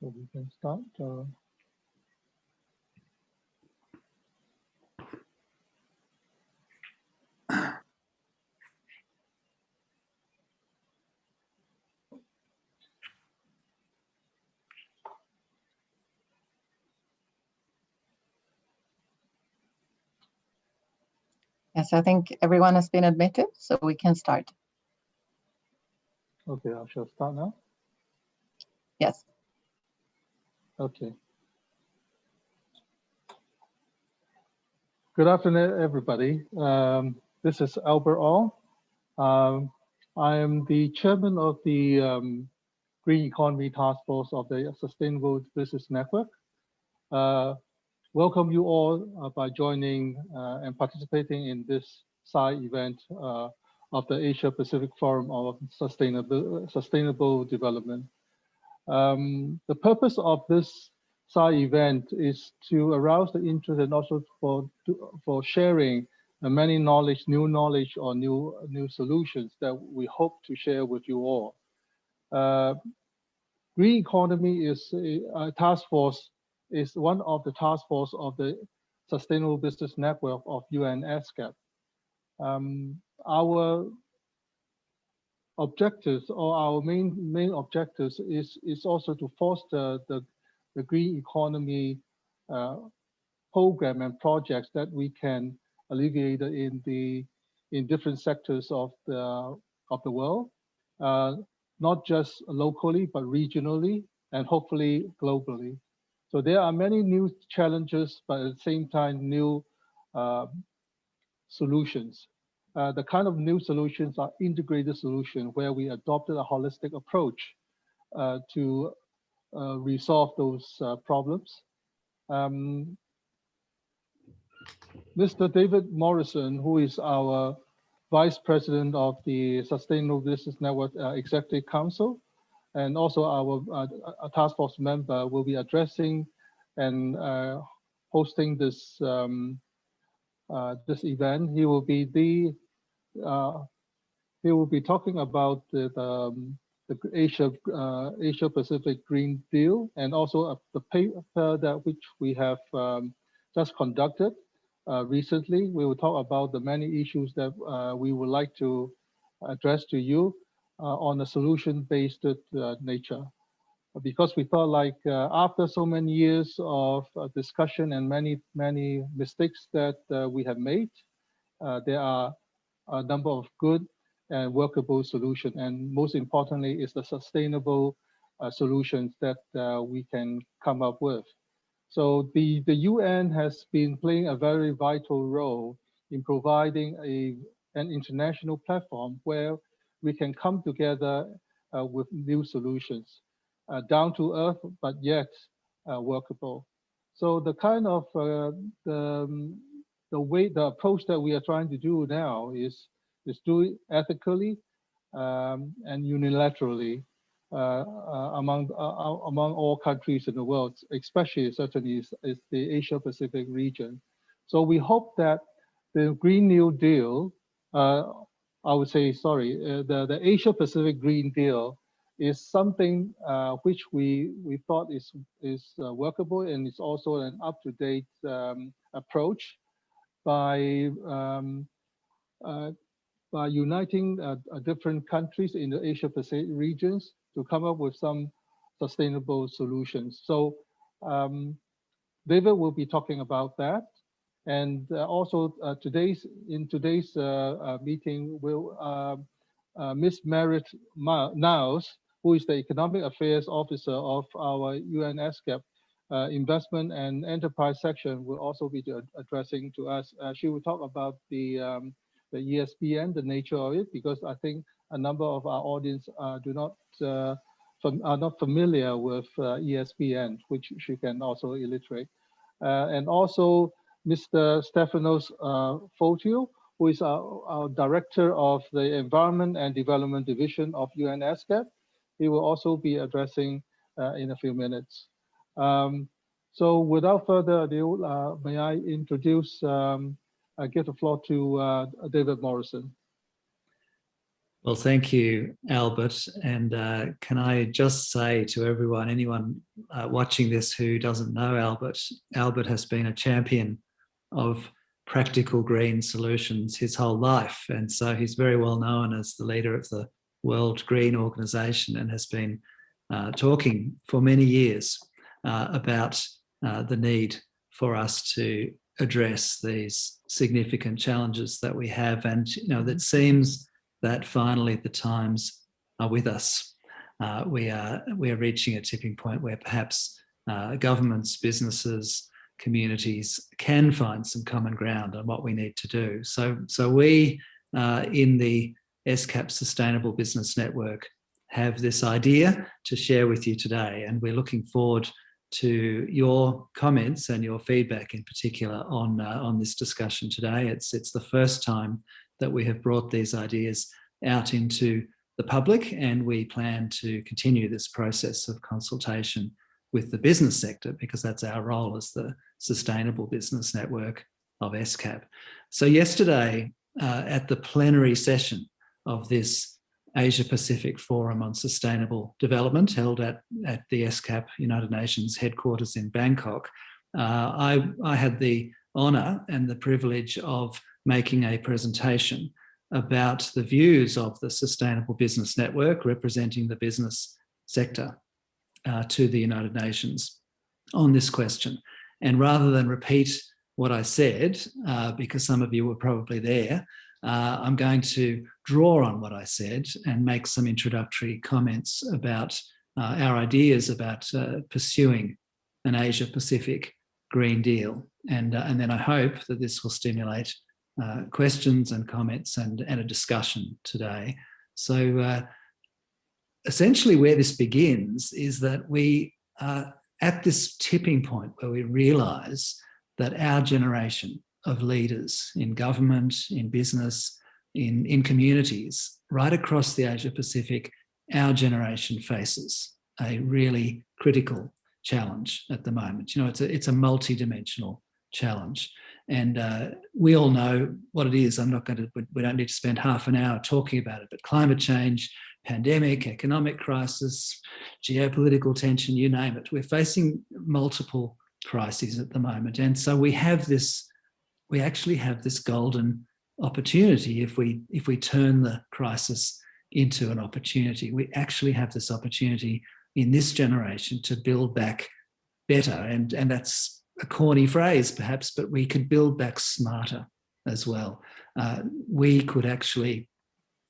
So we can start. Yes, I think everyone has been admitted, so we can start. Okay, I shall start now. Yes. Okay. Good afternoon, everybody. This is Albert Ong. I am the chairman of the Green Economy Task Force of the Sustainable Business Network. Welcome you all by joining and participating in this side event of the Asia Pacific Forum of Sustainable Development. The purpose of this side event is to arouse the interest and also for sharing many new knowledge or new solutions that we hope to share with you all. Green economy is a task force, is one of the task force of the Sustainable Business Network of UN ESCAP. Our objectives, or our main objectives, is also to foster the green economy program and projects that we can alleviate in different sectors of the world, not just locally but regionally and hopefully globally. So there are many new challenges, but at the same time new solutions. The kind of new solutions are integrated solutions where we adopted a holistic approach to resolve those problems. Mr. David Morrison, who is our Vice President of the Sustainable Business Network Executive Council, and also our task force member, will be addressing and hosting this this event. He will be talking about the Asia Pacific Green Deal, and also the paper that which we have just conducted recently. We will talk about the many issues that we would like to address to you on a solution-based nature. Because we thought, like, after so many years of discussion and many mistakes that we have made, there are a number of good and workable solutions, and most importantly is the sustainable solutions that we can come up with. So the UN has been playing a very vital role in providing an international platform where we can come together with new solutions, down to earth, but yet workable. So the kind of the approach that we are trying to do now is do it ethically and unilaterally among all countries in the world, especially certainly is the Asia Pacific region. So we hope that the Green New Deal, I would say, sorry, the Asia Pacific Green Deal is something which we thought is workable, and it's also an up-to-date approach by uniting different countries in the Asia Pacific regions to come up with some sustainable solutions. So David will be talking about that. And also in today's meeting, Ms. Marit Nilses, who is the Economic Affairs Officer of our UN ESCAP Investment and Enterprise section, will also be addressing to us. She will talk about the ESBN, the nature of it, because I think a number of our audience are not familiar with ESBN, which she can also illustrate. And also Mr. Stefanos FOTIOU, who is our Director of the Environment and Development Division of UN ESCAP. He will also be addressing in a few minutes. So without further ado, may I introduce, give the floor to David Morrison. Well, thank you, Albert. And can I just say to everyone, anyone watching this who doesn't know Albert, Albert has been a champion of practical green solutions his whole life. And so he's very well known as the leader of the World Green Organization and has been talking for many years about the need for us to address these significant challenges that we have. And, that seems that finally the times are with us. We are reaching a tipping point where perhaps governments, businesses, communities can find some common ground on what we need to do. So we in the ESCAP Sustainable Business Network have this idea to share with you today, and we're looking forward to your comments and your feedback in particular on this discussion today. It's the first time that we have brought these ideas out into the public, and we plan to continue this process of consultation with the business sector because that's our role as the Sustainable Business Network of ESCAP. So yesterday at the plenary session of this Asia Pacific Forum on Sustainable Development held at the ESCAP United Nations headquarters in Bangkok, I had the honour and the privilege of making a presentation about the views of the Sustainable Business Network representing the business sector to the United Nations on this question. And rather than repeat what I said, because some of you were probably there, I'm going to draw on what I said and make some introductory comments about our ideas about pursuing an Asia Pacific Green Deal. And then I hope that this will stimulate questions and comments and a discussion today. So essentially where this begins is that we are at this tipping point where we realise that our generation of leaders in government, in business, in communities, right across the Asia Pacific, our generation faces a really critical challenge at the moment. It's a multi-dimensional challenge. And we all know what it is. We don't need to spend half an hour talking about it, but climate change, pandemic, economic crisis, geopolitical tension, you name it. We're facing multiple crises at the moment. And so we actually have this golden opportunity if we turn the crisis into an opportunity. We actually have this opportunity in this generation to build back better. And that's a corny phrase perhaps, but we could build back smarter as well. We could actually,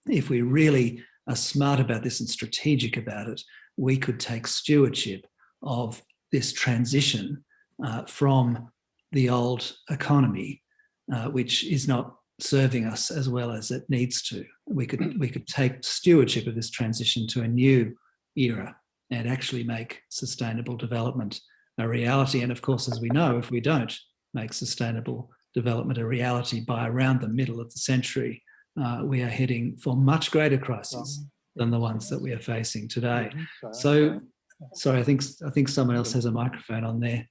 if we really are smart about this and strategic about it, we could take stewardship of this transition from the old economy, which is not serving us as well as it needs to. We could take stewardship of this transition to a new era and actually make sustainable development a reality. And of course, as we know, if we don't make sustainable development a reality by around the middle of the century, we are heading for much greater crises than the ones that we are facing today. So, sorry, I think someone else has a microphone on there.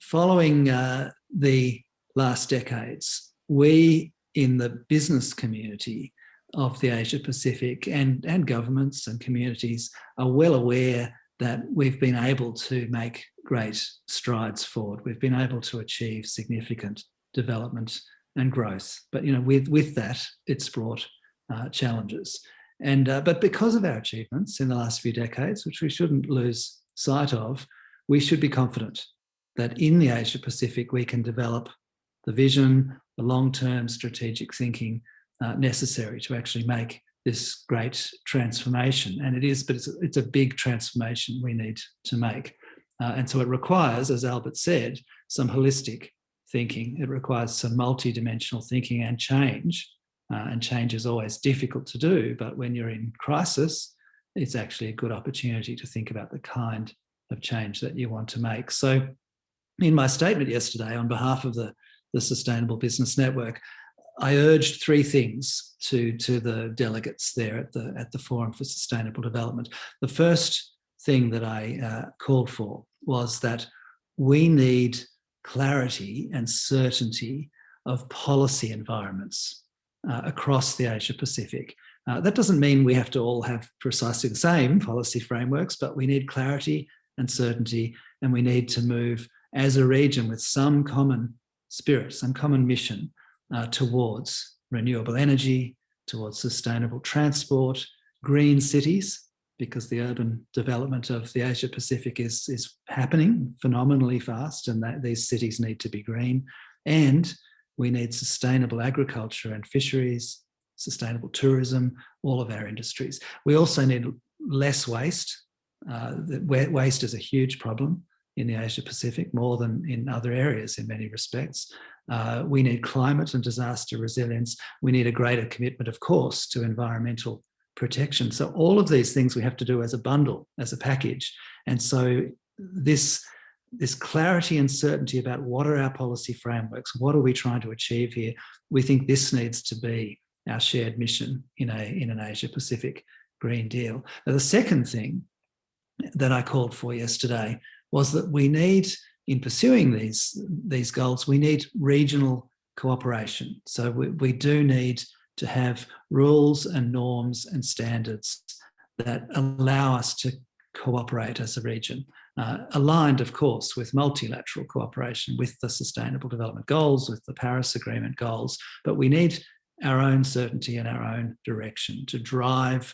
Following the last decades, we in the business community of the Asia Pacific and governments and communities are well aware that we've been able to make great strides forward. We've been able to achieve significant development and growth. But with that, it's brought challenges. And but because of our achievements in the last few decades, which we shouldn't lose sight of, we should be confident that in the Asia Pacific we can develop the vision, the long-term strategic thinking necessary to actually make this great transformation. And it is, but it's a big transformation we need to make. And so it requires, as Albert said, some holistic thinking. It requires some multi-dimensional thinking and change. And change is always difficult to do, but when you're in crisis, it's actually a good opportunity to think about the kind of change that you want to make. So in my statement yesterday on behalf of the Sustainable Business Network, I urged three things to the delegates there at the Forum for Sustainable Development. The first thing that I called for was that we need clarity and certainty of policy environments across the Asia Pacific. That doesn't mean we have to all have precisely the same policy frameworks, but we need clarity and certainty, and we need to move as a region with some common spirit, some common mission towards renewable energy, towards sustainable transport, green cities, because the urban development of the Asia Pacific is happening phenomenally fast, and that these cities need to be green. And we need sustainable agriculture and fisheries, sustainable tourism, all of our industries. We also need less waste. Waste is a huge problem in the Asia Pacific, more than in other areas in many respects. We need climate and disaster resilience. We need a greater commitment, of course, to environmental protection. So all of these things we have to do as a bundle, as a package. And so this clarity and certainty about what are our policy frameworks, what are we trying to achieve here, we think this needs to be our shared mission in an Asia Pacific Green Deal. Now, the second thing that I called for yesterday was that we need, in pursuing these goals, we need regional cooperation. So we do need to have rules and norms and standards that allow us to cooperate as a region, aligned, of course, with multilateral cooperation, with the Sustainable Development Goals, with the Paris Agreement goals, but we need our own certainty and our own direction to drive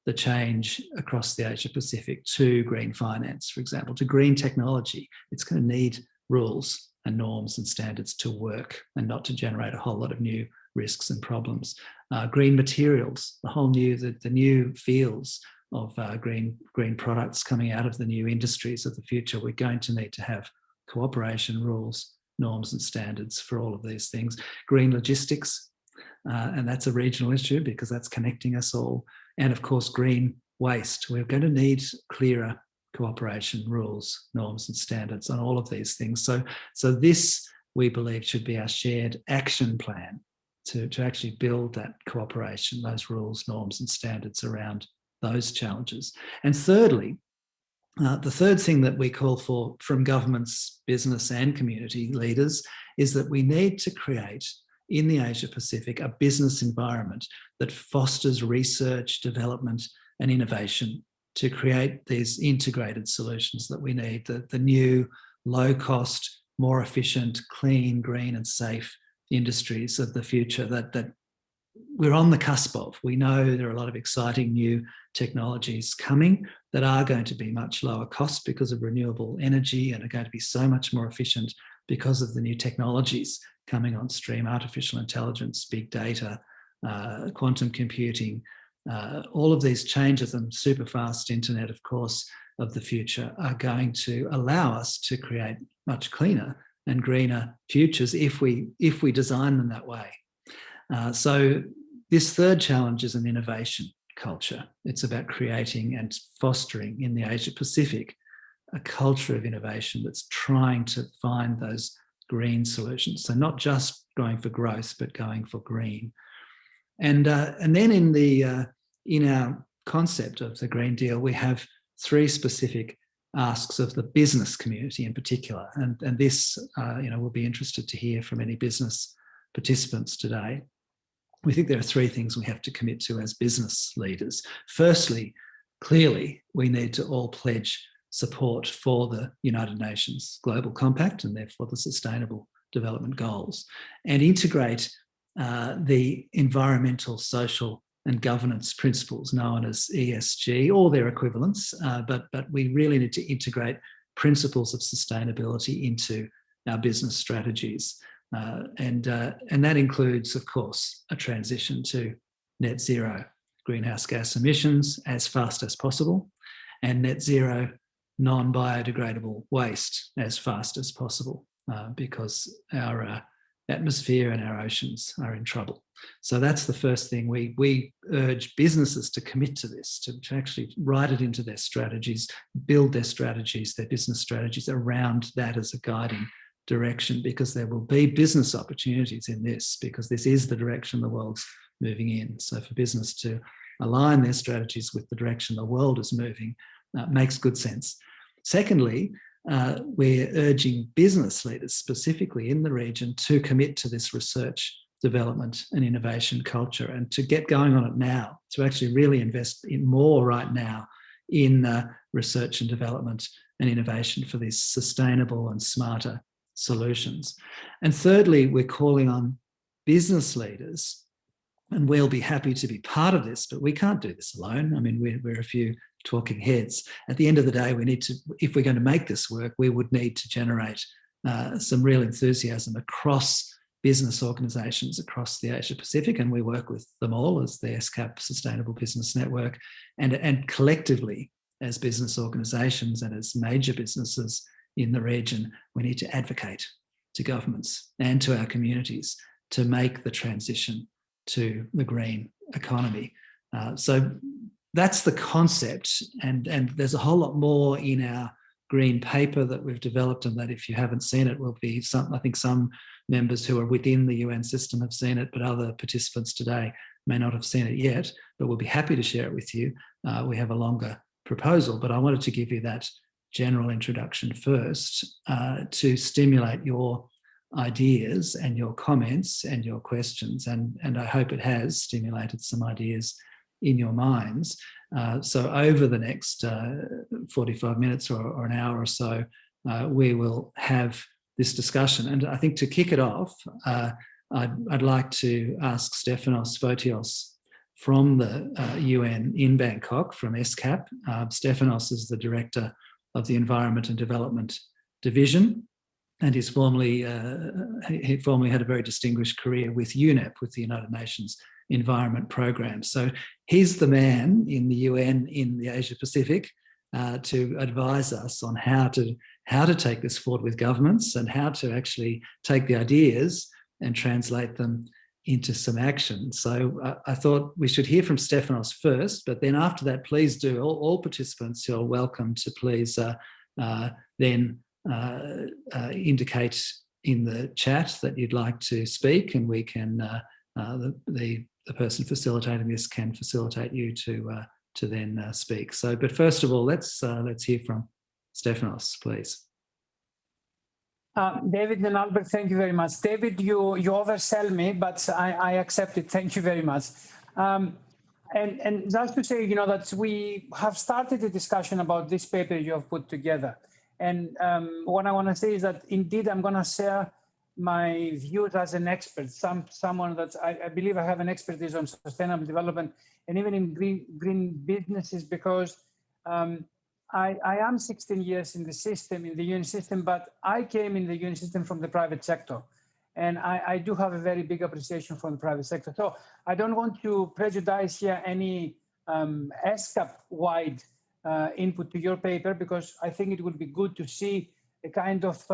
the change across the Asia Pacific to green finance, for example, to green technology. It's going to need rules and norms and standards to work and not to generate a whole lot of new risks and problems. Green materials, the new fields of green products coming out of the new industries of the future. We're going to need to have cooperation, rules, norms and standards for all of these things. Green logistics, and that's a regional issue because that's connecting us all. And of course, green waste. We're going to need clearer cooperation, rules, norms and standards on all of these things. So this, we believe, should be our shared action plan to actually build that cooperation, those rules, norms and standards around those challenges. And thirdly, the third thing that we call for from governments, business and community leaders is that we need to create in the Asia Pacific a business environment that fosters research, development and innovation to create these integrated solutions that we need, the new low cost, more efficient, clean, green and safe industries of the future that we're on the cusp of. We know there are a lot of exciting new technologies coming that are going to be much lower cost because of renewable energy and are going to be so much more efficient because of the new technologies coming on stream, artificial intelligence, big data, quantum computing, all of these changes and super fast internet, of course, of the future are going to allow us to create much cleaner and greener futures if we design them that way. So this third challenge is an innovation culture. It's about creating and fostering in the Asia Pacific a culture of innovation that's trying to find those green solutions. So not just going for growth, but going for green. And then in our concept of the Green Deal, we have three specific asks of the business community in particular. And this, we'll be interested to hear from any business participants today. We think there are three things we have to commit to as business leaders. Firstly, clearly, we need to all pledge support for the United Nations Global Compact and therefore the Sustainable Development Goals, and integrate the environmental, social and governance principles known as ESG or their equivalents, but we really need to integrate principles of sustainability into our business strategies. And that includes, of course, a transition to net zero greenhouse gas emissions as fast as possible and net zero non-biodegradable waste as fast as possible because our atmosphere and our oceans are in trouble. So that's the first thing. We urge businesses to commit to this, to actually write it into their strategies, build their strategies, their business strategies around that as a guiding direction, because there will be business opportunities in this, because this is the direction the world's moving in. So for business to align their strategies with the direction the world is moving makes good sense. Secondly, we're urging business leaders specifically in the region to commit to this research development and innovation culture, and to get going on it now, to actually really invest in more right now in research and development and innovation for these sustainable and smarter solutions. And thirdly, we're calling on business leaders, and we'll be happy to be part of this, but we can't do this alone. I mean, we're a few talking heads. At the end of the day, we need to, if we're going to make this work, we would need to generate some real enthusiasm across business organisations across the Asia Pacific, and we work with them all as the ESCAP Sustainable Business Network, and collectively as business organisations and as major businesses in the region, we need to advocate to governments and to our communities to make the transition to the green economy. So that's the concept, and there's a whole lot more in our green paper that we've developed, and that if you haven't seen it, will be some, I think some members who are within the UN system have seen it, but other participants today may not have seen it yet, but we'll be happy to share it with you. We have a longer proposal, but I wanted to give you that general introduction first to stimulate your ideas and your comments and your questions, and I hope it has stimulated some ideas in your minds. So over the next 45 minutes or an hour or so, we will have this discussion. And I think to kick it off, I'd like to ask Stefanos FOTIOU from the UN in Bangkok, from ESCAP. Stefanos is the Director of the Environment and Development Division, and he formerly had a very distinguished career with UNEP, with the United Nations Environment Programme. So he's the man in the UN in the Asia Pacific to advise us on how to take this forward with governments, and how to actually take the ideas and translate them into some action. So I thought we should hear from Stefanos first, but then after that, please do, all participants, you're welcome to please then indicate in the chat that you'd like to speak, and we can, the person facilitating this can facilitate you to then speak. So, but first of all, let's hear from Stefanos, please. David and Albert, thank you very much. David, you oversell me, but I accept it. Thank you very much. And just to say, that we have started a discussion about this paper you have put together. And what I want to say is that indeed I'm going to share my views as an expert, someone that I believe I have an expertise on sustainable development and even in green businesses, because I am 16 years in the system, in the UN system, but I came in the UN system from the private sector. And I do have a very big appreciation from the private sector. So I don't want to prejudice here any ESCAP-wide input to your paper, because I think it would be good to see a kind of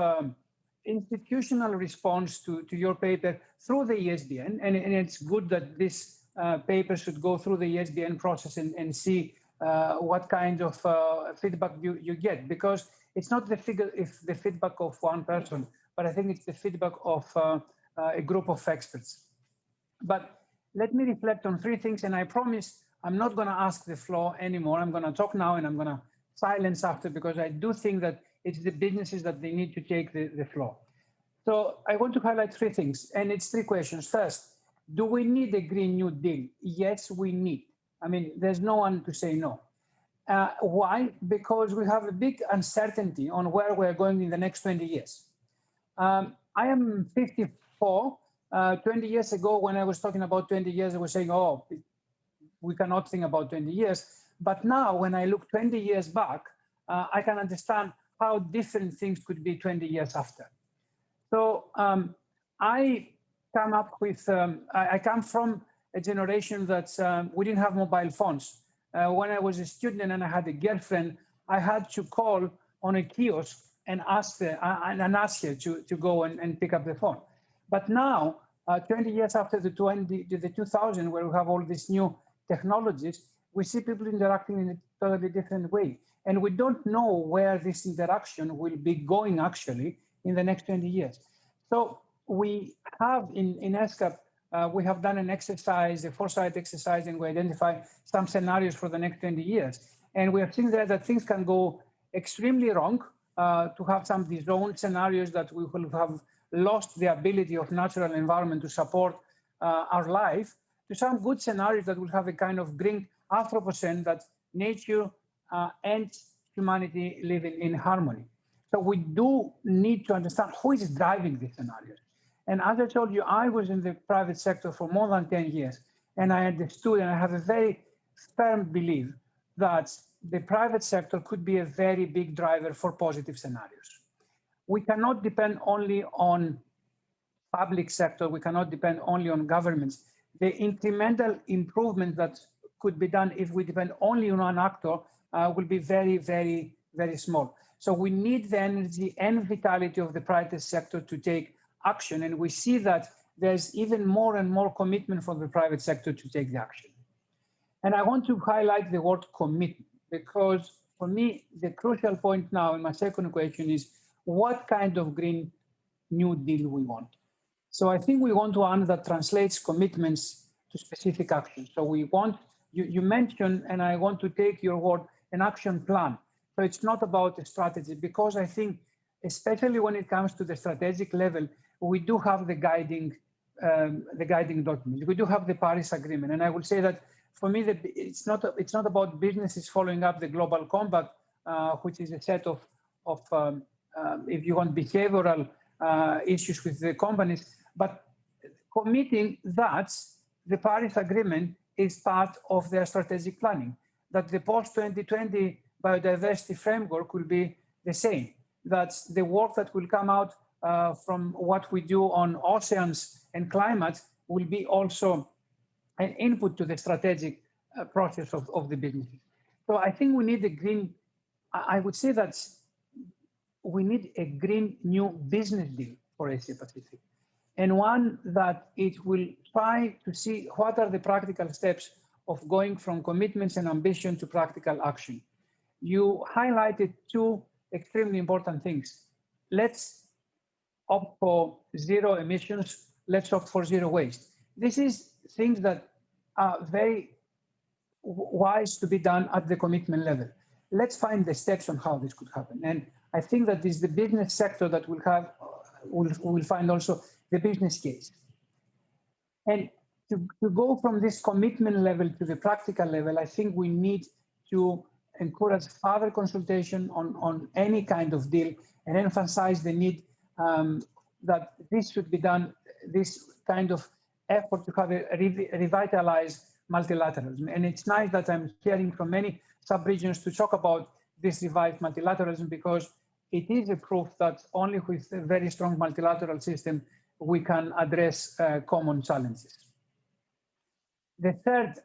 institutional response to your paper through the ESBN. And it's good that this paper should go through the ESBN process and see what kind of feedback you get, because it's not the feedback of one person, but I think it's the feedback of a group of experts. But let me reflect on three things, and I promise I'm not going to ask the floor anymore. I'm going to talk now, and I'm going to silence after, because I do think that it's the businesses that they need to take the floor. So I want to highlight three things, and it's three questions. First, do we need a Green New Deal? Yes, we need. I mean, there's no one to say no. Why? Because we have a big uncertainty on where we're going in the next 20 years. I am 54. 20 years ago, when I was talking about 20 years, I was saying, oh, we cannot think about 20 years. But now, when I look 20 years back, I can understand how different things could be 20 years after. So I come from a generation that we didn't have mobile phones. When I was a student and I had a girlfriend, I had to call on a kiosk and ask her to go and pick up the phone. But now, 20 years after the 2000, where we have all these new technologies, we see people interacting in a totally different way. And we don't know where this interaction will be going actually in the next 20 years. So we have in ESCAP, we have done an exercise, a foresight exercise, and we identify some scenarios for the next 20 years. And we have seen there that things can go extremely wrong, to have some disowned scenarios that we will have lost the ability of natural environment to support our life to some good scenarios that will have a kind of green Anthropocene, that nature and humanity live in harmony. So we do need to understand who is driving these scenarios. And as I told you, I was in the private sector for more than 10 years, and I understood, and I have a very firm belief that the private sector could be a very big driver for positive scenarios. We cannot depend only on public sector, we cannot depend only on governments. The incremental improvement that could be done if we depend only on one actor will be very, very, very small. So we need the energy and vitality of the private sector to take action. And we see that there's even more and more commitment from the private sector to take the action. And I want to highlight the word commitment, because for me, the crucial point now in my second question is what kind of Green New Deal we want. So I think we want one that translates commitments to specific actions. So we want, you mentioned, and I want to take your word, an action plan. So it's not about a strategy, because I think, especially when it comes to the strategic level, we do have the guiding documents. We do have the Paris Agreement, and I would say that for me, it's not about businesses following up the Global Compact, which is a set of if you want, behavioral issues with the companies, but committing that the Paris Agreement is part of their strategic planning, that the post-2020 biodiversity framework will be the same, that the work that will come out from what we do on oceans and climate will be also an input to the strategic process of the businesses. So I think we need a green, I would say that we need a green new business deal for Asia Pacific, and one that it will try to see what are the practical steps of going from commitments and ambition to practical action. You highlighted two extremely important things. Let's opt for zero emissions. Let's opt for zero waste. This is things that are very wise to be done at the commitment level. Let's find the steps on how this could happen. And I think that is the business sector that will find also the business case. And to go from this commitment level to the practical level, I think we need to encourage further consultation on any kind of deal and emphasize the need that this should be done, this kind of effort to have a revitalized multilateralism. And it's nice that I'm hearing from many sub-regions to talk about this revived multilateralism, because it is a proof that only with a very strong multilateral system we can address common challenges. The third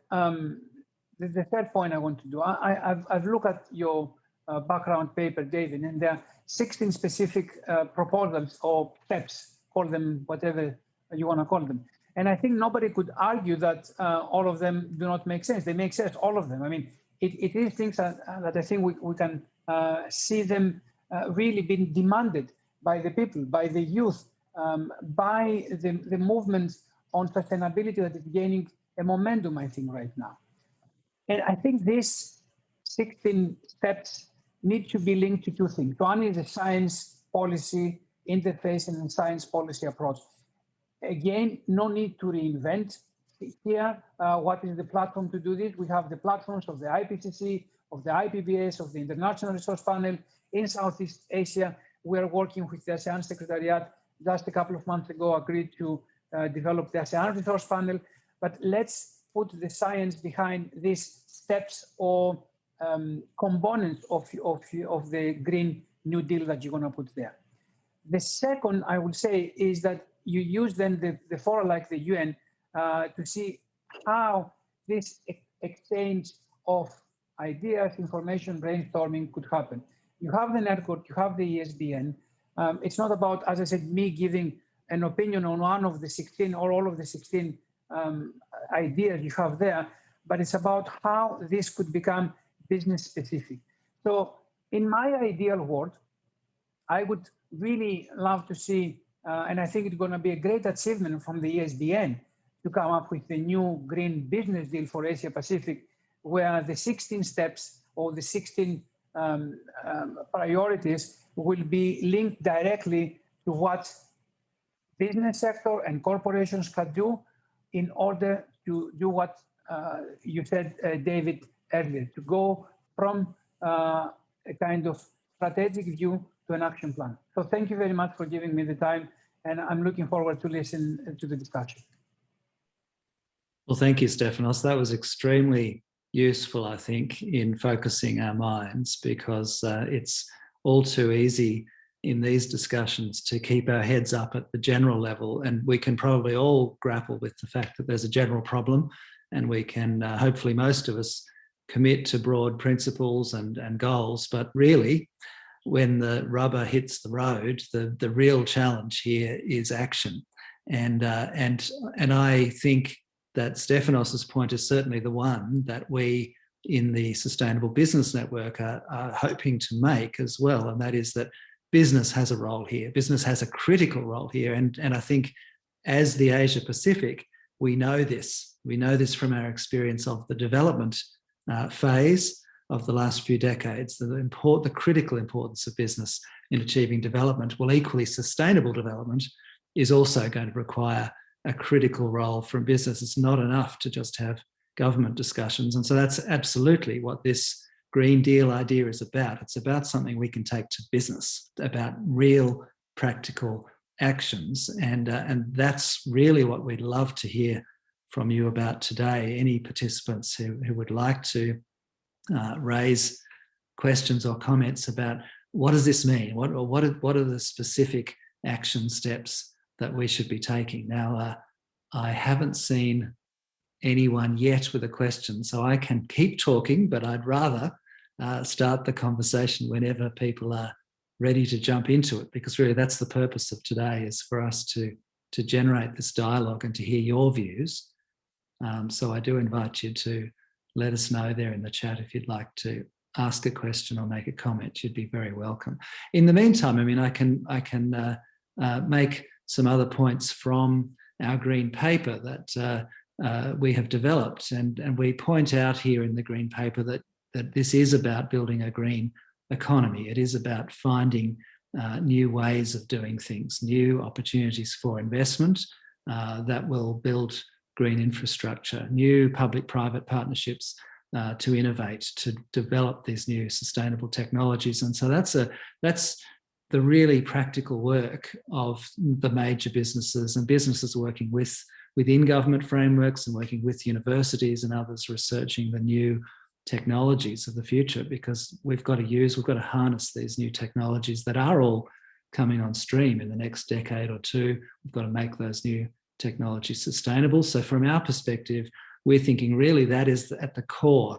point I want to do, I've looked at your background paper, David, and there are 16 specific proposals or steps, call them whatever you want to call them. And I think nobody could argue that all of them do not make sense. They make sense, all of them. I mean, it is things that I think we can see them really being demanded by the people, by the youth, by the movement on sustainability that is gaining a momentum, I think, right now. And I think these 16 steps need to be linked to two things. One is a science policy interface and a science policy approach. Again, no need to reinvent here. What is the platform to do this? We have the platforms of the IPCC, of the IPBS, of the International Resource Panel. In Southeast Asia, we are working with the ASEAN Secretariat. Just a couple of months ago, agreed to develop the ASEAN Resource Panel. But let's put the science behind these steps or components of the Green New Deal that you're going to put there. The second, I would say, is that you use then the fora like the UN to see how this exchange of ideas, information, brainstorming could happen. You have the network, you have the ESBN. It's not about, as I said, me giving an opinion on one of the 16 or all of the 16 ideas you have there, but it's about how this could become business specific. So in my ideal world, I would really love to see, and I think it's going to be a great achievement from the ESBN to come up with the new green business deal for Asia Pacific, where the 16 steps or the 16 priorities will be linked directly to what business sector and corporations can do, in order to do what you said, David, earlier, to go from a kind of strategic view to an action plan. So thank you very much for giving me the time, and I'm looking forward to listen to the discussion. Well, thank you, Stefanos. That was extremely useful, I think, in focusing our minds, because it's all too easy in these discussions to keep our heads up at the general level, and we can probably all grapple with the fact that there's a general problem, and we can hopefully most of us commit to broad principles and goals, but really when the rubber hits the road, the real challenge here is action. And I think that Stefanos's point is certainly the one that we in the Sustainable Business Network are hoping to make as well, and that is that business has a role here. Business has a critical role here, and I think as the Asia Pacific, we know this. We know this from our experience of the development phase of the last few decades, the critical importance of business in achieving development. Well, equally, sustainable development is also going to require a critical role from business. It's not enough to just have government discussions. And so that's absolutely what this Green Deal idea is about. It's about something we can take to business, about real practical actions. And that's really what we'd love to hear from you about today. Any participants who would like to raise questions or comments about what does this mean? What are the specific action steps that we should be taking? Now, I haven't seen anyone yet with a question, so I can keep talking, but I'd rather start the conversation whenever people are ready to jump into it, because really that's the purpose of today, is for us to generate this dialogue and to hear your views. So I do invite you to let us know there in the chat if you'd like to ask a question or make a comment. You'd be very welcome. In the meantime, I mean, I can make some other points from our green paper that we have developed, and we point out here in the green paper that this is about building a green economy. It is about finding new ways of doing things, new opportunities for investment that will build green infrastructure, new public-private partnerships to innovate, to develop these new sustainable technologies. And so that's the really practical work of the major businesses, and businesses working within government frameworks and working with universities and others researching the new technologies of the future, because we've got to harness these new technologies that are all coming on stream in the next decade or two. We've got to make those new technologies sustainable. So from our perspective, we're thinking really that is at the core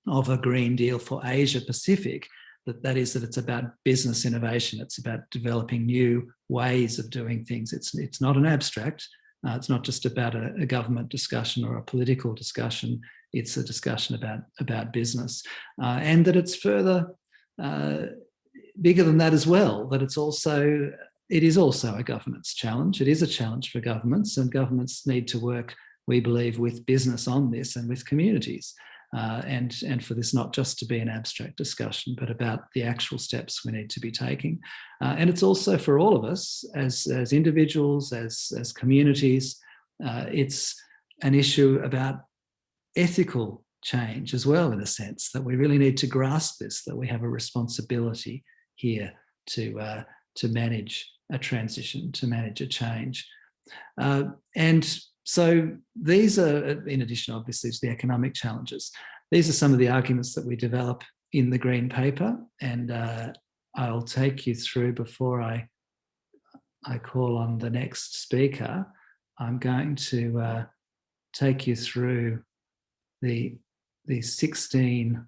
of a Green Deal for Asia Pacific, that it's about business innovation. It's about developing new ways of doing things. It's not an abstract. It's not just about a government discussion or a political discussion. It's a discussion about business, and that it's further bigger than that as well. That it is also a governance challenge. It is a challenge for governments, and governments need to work, we believe, with business on this and with communities, and for this not just to be an abstract discussion, but about the actual steps we need to be taking. And it's also for all of us as individuals, as communities. It's an issue about ethical change as well, in a sense, that we really need to grasp this, that we have a responsibility here to manage a transition, to manage a change. And so these are, in addition, obviously, to the economic challenges, these are some of the arguments that we develop in the green paper. And I'll take you through, before I call on the next speaker, I'm going to take you through the 16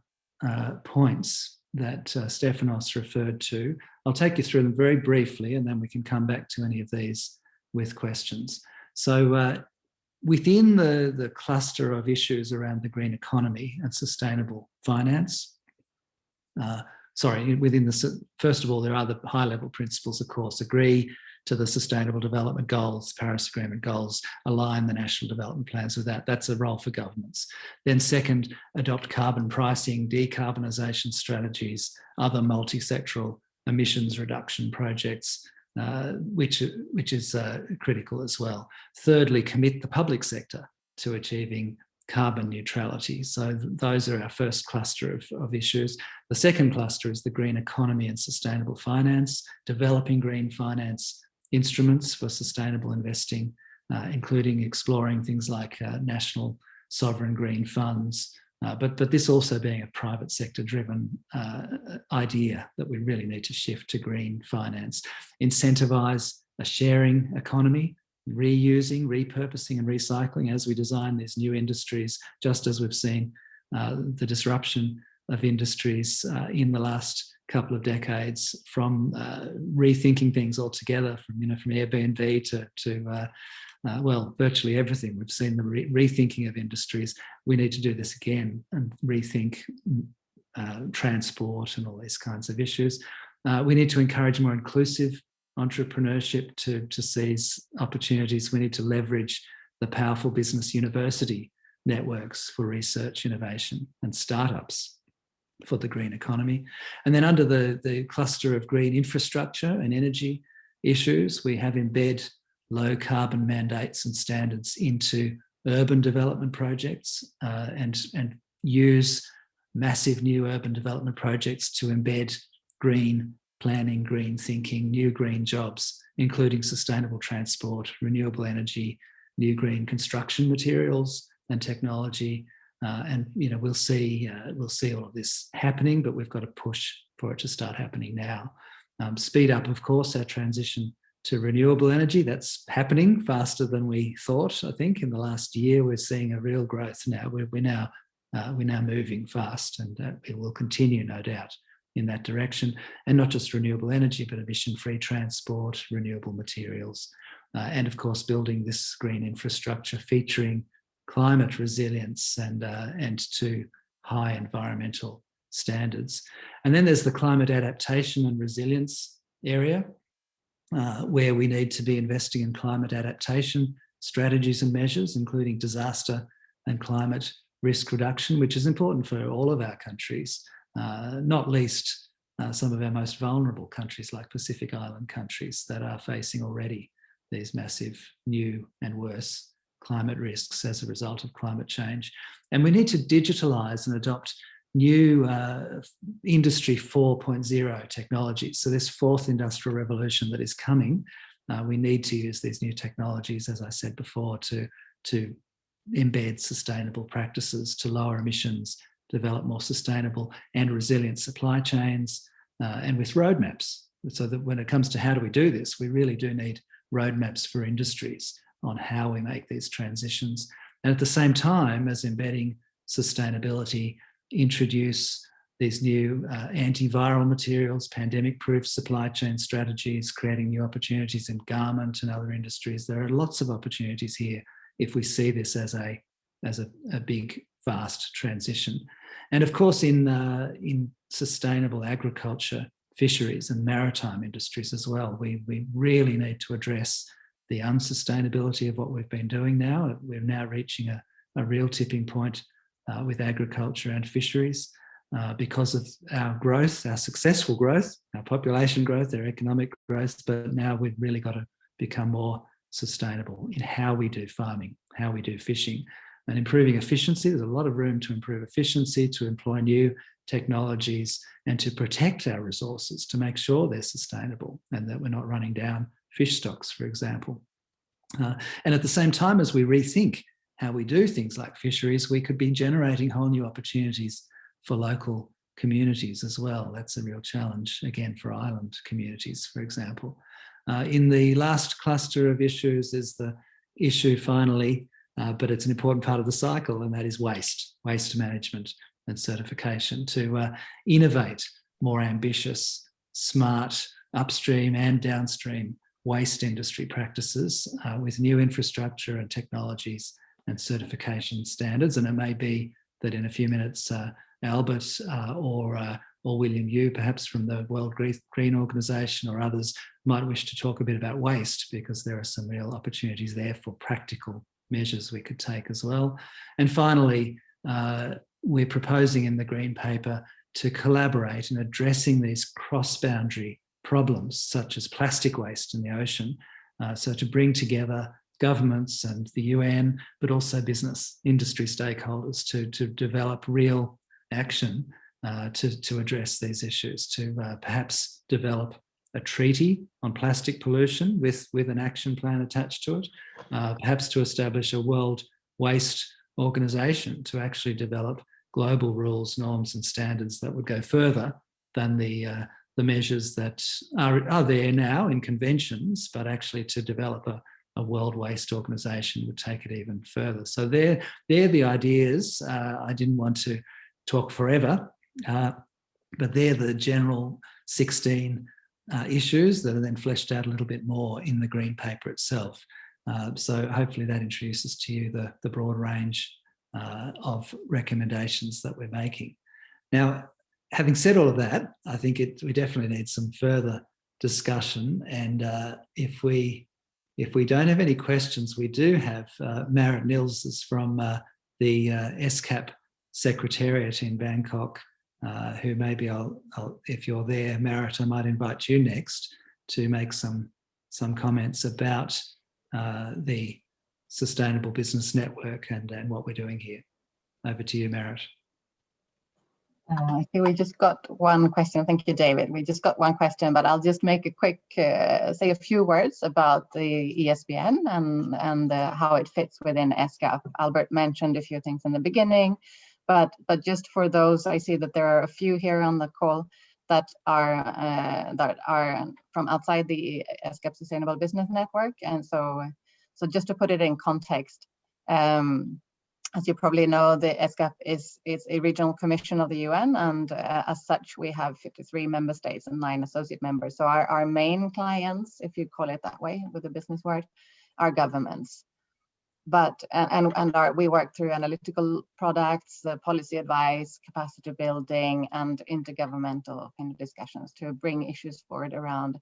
points that Stefanos referred to. I'll take you through them very briefly, and then we can come back to any of these with questions. So within the cluster of issues around the green economy and sustainable finance, first of all, there are the high-level principles, of course. Agree to the Sustainable Development Goals, Paris Agreement goals, align the national development plans with that. That's a role for governments. Then second, adopt carbon pricing, decarbonisation strategies, other multi-sectoral emissions reduction projects, which is critical as well. Thirdly, commit the public sector to achieving carbon neutrality. So those are our first cluster of issues. The second cluster is the green economy and sustainable finance, developing green finance instruments for sustainable investing, including exploring things like national sovereign green funds, but this also being a private sector driven idea that we really need to shift to green finance. Incentivise a sharing economy, reusing, repurposing and recycling as we design these new industries, just as we've seen the disruption of industries in the last couple of decades, from rethinking things altogether, from Airbnb to well, virtually everything. We've seen the rethinking of industries. We need to do this again and rethink transport and all these kinds of issues. We need to encourage more inclusive entrepreneurship to seize opportunities. We need to leverage the powerful business university networks for research, innovation and startups for the green economy. And then under the cluster of green infrastructure and energy issues, we have embed low carbon mandates and standards into urban development projects and use massive new urban development projects to embed green planning, green thinking, new green jobs, including sustainable transport, renewable energy, new green construction materials and technology. And we'll see all of this happening, but we've got to push for it to start happening now. Speed up, of course, our transition to renewable energy. That's happening faster than we thought. I think in the last year we're seeing a real growth now. We're now moving fast, and it will continue, no doubt, in that direction. And not just renewable energy, but emission-free transport, renewable materials, and of course building this green infrastructure featuring climate resilience and to high environmental standards. And then there's the climate adaptation and resilience area, where we need to be investing in climate adaptation strategies and measures, including disaster and climate risk reduction, which is important for all of our countries, not least some of our most vulnerable countries like Pacific Island countries that are facing already these massive new and worse climate risks as a result of climate change. And we need to digitalise and adopt new industry 4.0 technologies. So this fourth industrial revolution that is coming, we need to use these new technologies, as I said before, to embed sustainable practices, to lower emissions, develop more sustainable and resilient supply chains, and with roadmaps. So that when it comes to how do we do this, we really do need roadmaps for industries on how we make these transitions. And at the same time as embedding sustainability, introduce these new antiviral materials, pandemic-proof supply chain strategies, creating new opportunities in garment and other industries. There are lots of opportunities here if we see this as a big, fast transition. And of course, in sustainable agriculture, fisheries and maritime industries as well, we really need to address the unsustainability of what we've been doing now. We're now reaching a real tipping point with agriculture and fisheries because of our growth, our successful growth, our population growth, our economic growth, but now we've really got to become more sustainable in how we do farming, how we do fishing, and improving efficiency. There's a lot of room to improve efficiency, to employ new technologies, and to protect our resources, to make sure they're sustainable and that we're not running down fish stocks, for example. And at the same time as we rethink how we do things like fisheries, we could be generating whole new opportunities for local communities as well. That's a real challenge, again, for island communities, for example. In the last cluster of issues is the issue, finally, but it's an important part of the cycle, and that is waste management and certification, to innovate more ambitious, smart upstream and downstream waste industry practices with new infrastructure and technologies and certification standards. And it may be that in a few minutes, Albert or William Yu, perhaps from the World Green Organisation or others, might wish to talk a bit about waste, because there are some real opportunities there for practical measures we could take as well. And finally, we're proposing in the Green Paper to collaborate in addressing these cross-boundary problems such as plastic waste in the ocean. So to bring together governments and the UN, but also business industry stakeholders to develop real action to address these issues, to perhaps develop a treaty on plastic pollution with an action plan attached to it, perhaps to establish a World Waste Organization to actually develop global rules, norms and standards that would go further than the measures that are there now in conventions, but actually to develop a World Waste Organization would take it even further. So they're the ideas. I didn't want to talk forever, but they're the general 16 issues that are then fleshed out a little bit more in the Green Paper itself. So hopefully that introduces to you the broad range of recommendations that we're making. Now, having said all of that, I think we definitely need some further discussion. And if we don't have any questions, we do have Marit Nilses from the ESCAP Secretariat in Bangkok, who maybe if you're there, Marit, I might invite you next to make some comments about the Sustainable Business Network and what we're doing here. Over to you, Marit. I think we just got one question. Thank you, David. We just got one question, but I'll just make a quick, say a few words about the ESBN and how it fits within ESCAP. Albert mentioned a few things in the beginning, but just for those, I see that there are a few here on the call that are from outside the ESCAP Sustainable Business Network, and so just to put it in context. As you probably know, the ESCAP is a regional commission of the UN, and as such, we have 53 member states and 9 associate members. So our main clients, if you call it that way with a business word, are governments. But we work through analytical products, policy advice, capacity building, and intergovernmental kind of discussions to bring issues forward around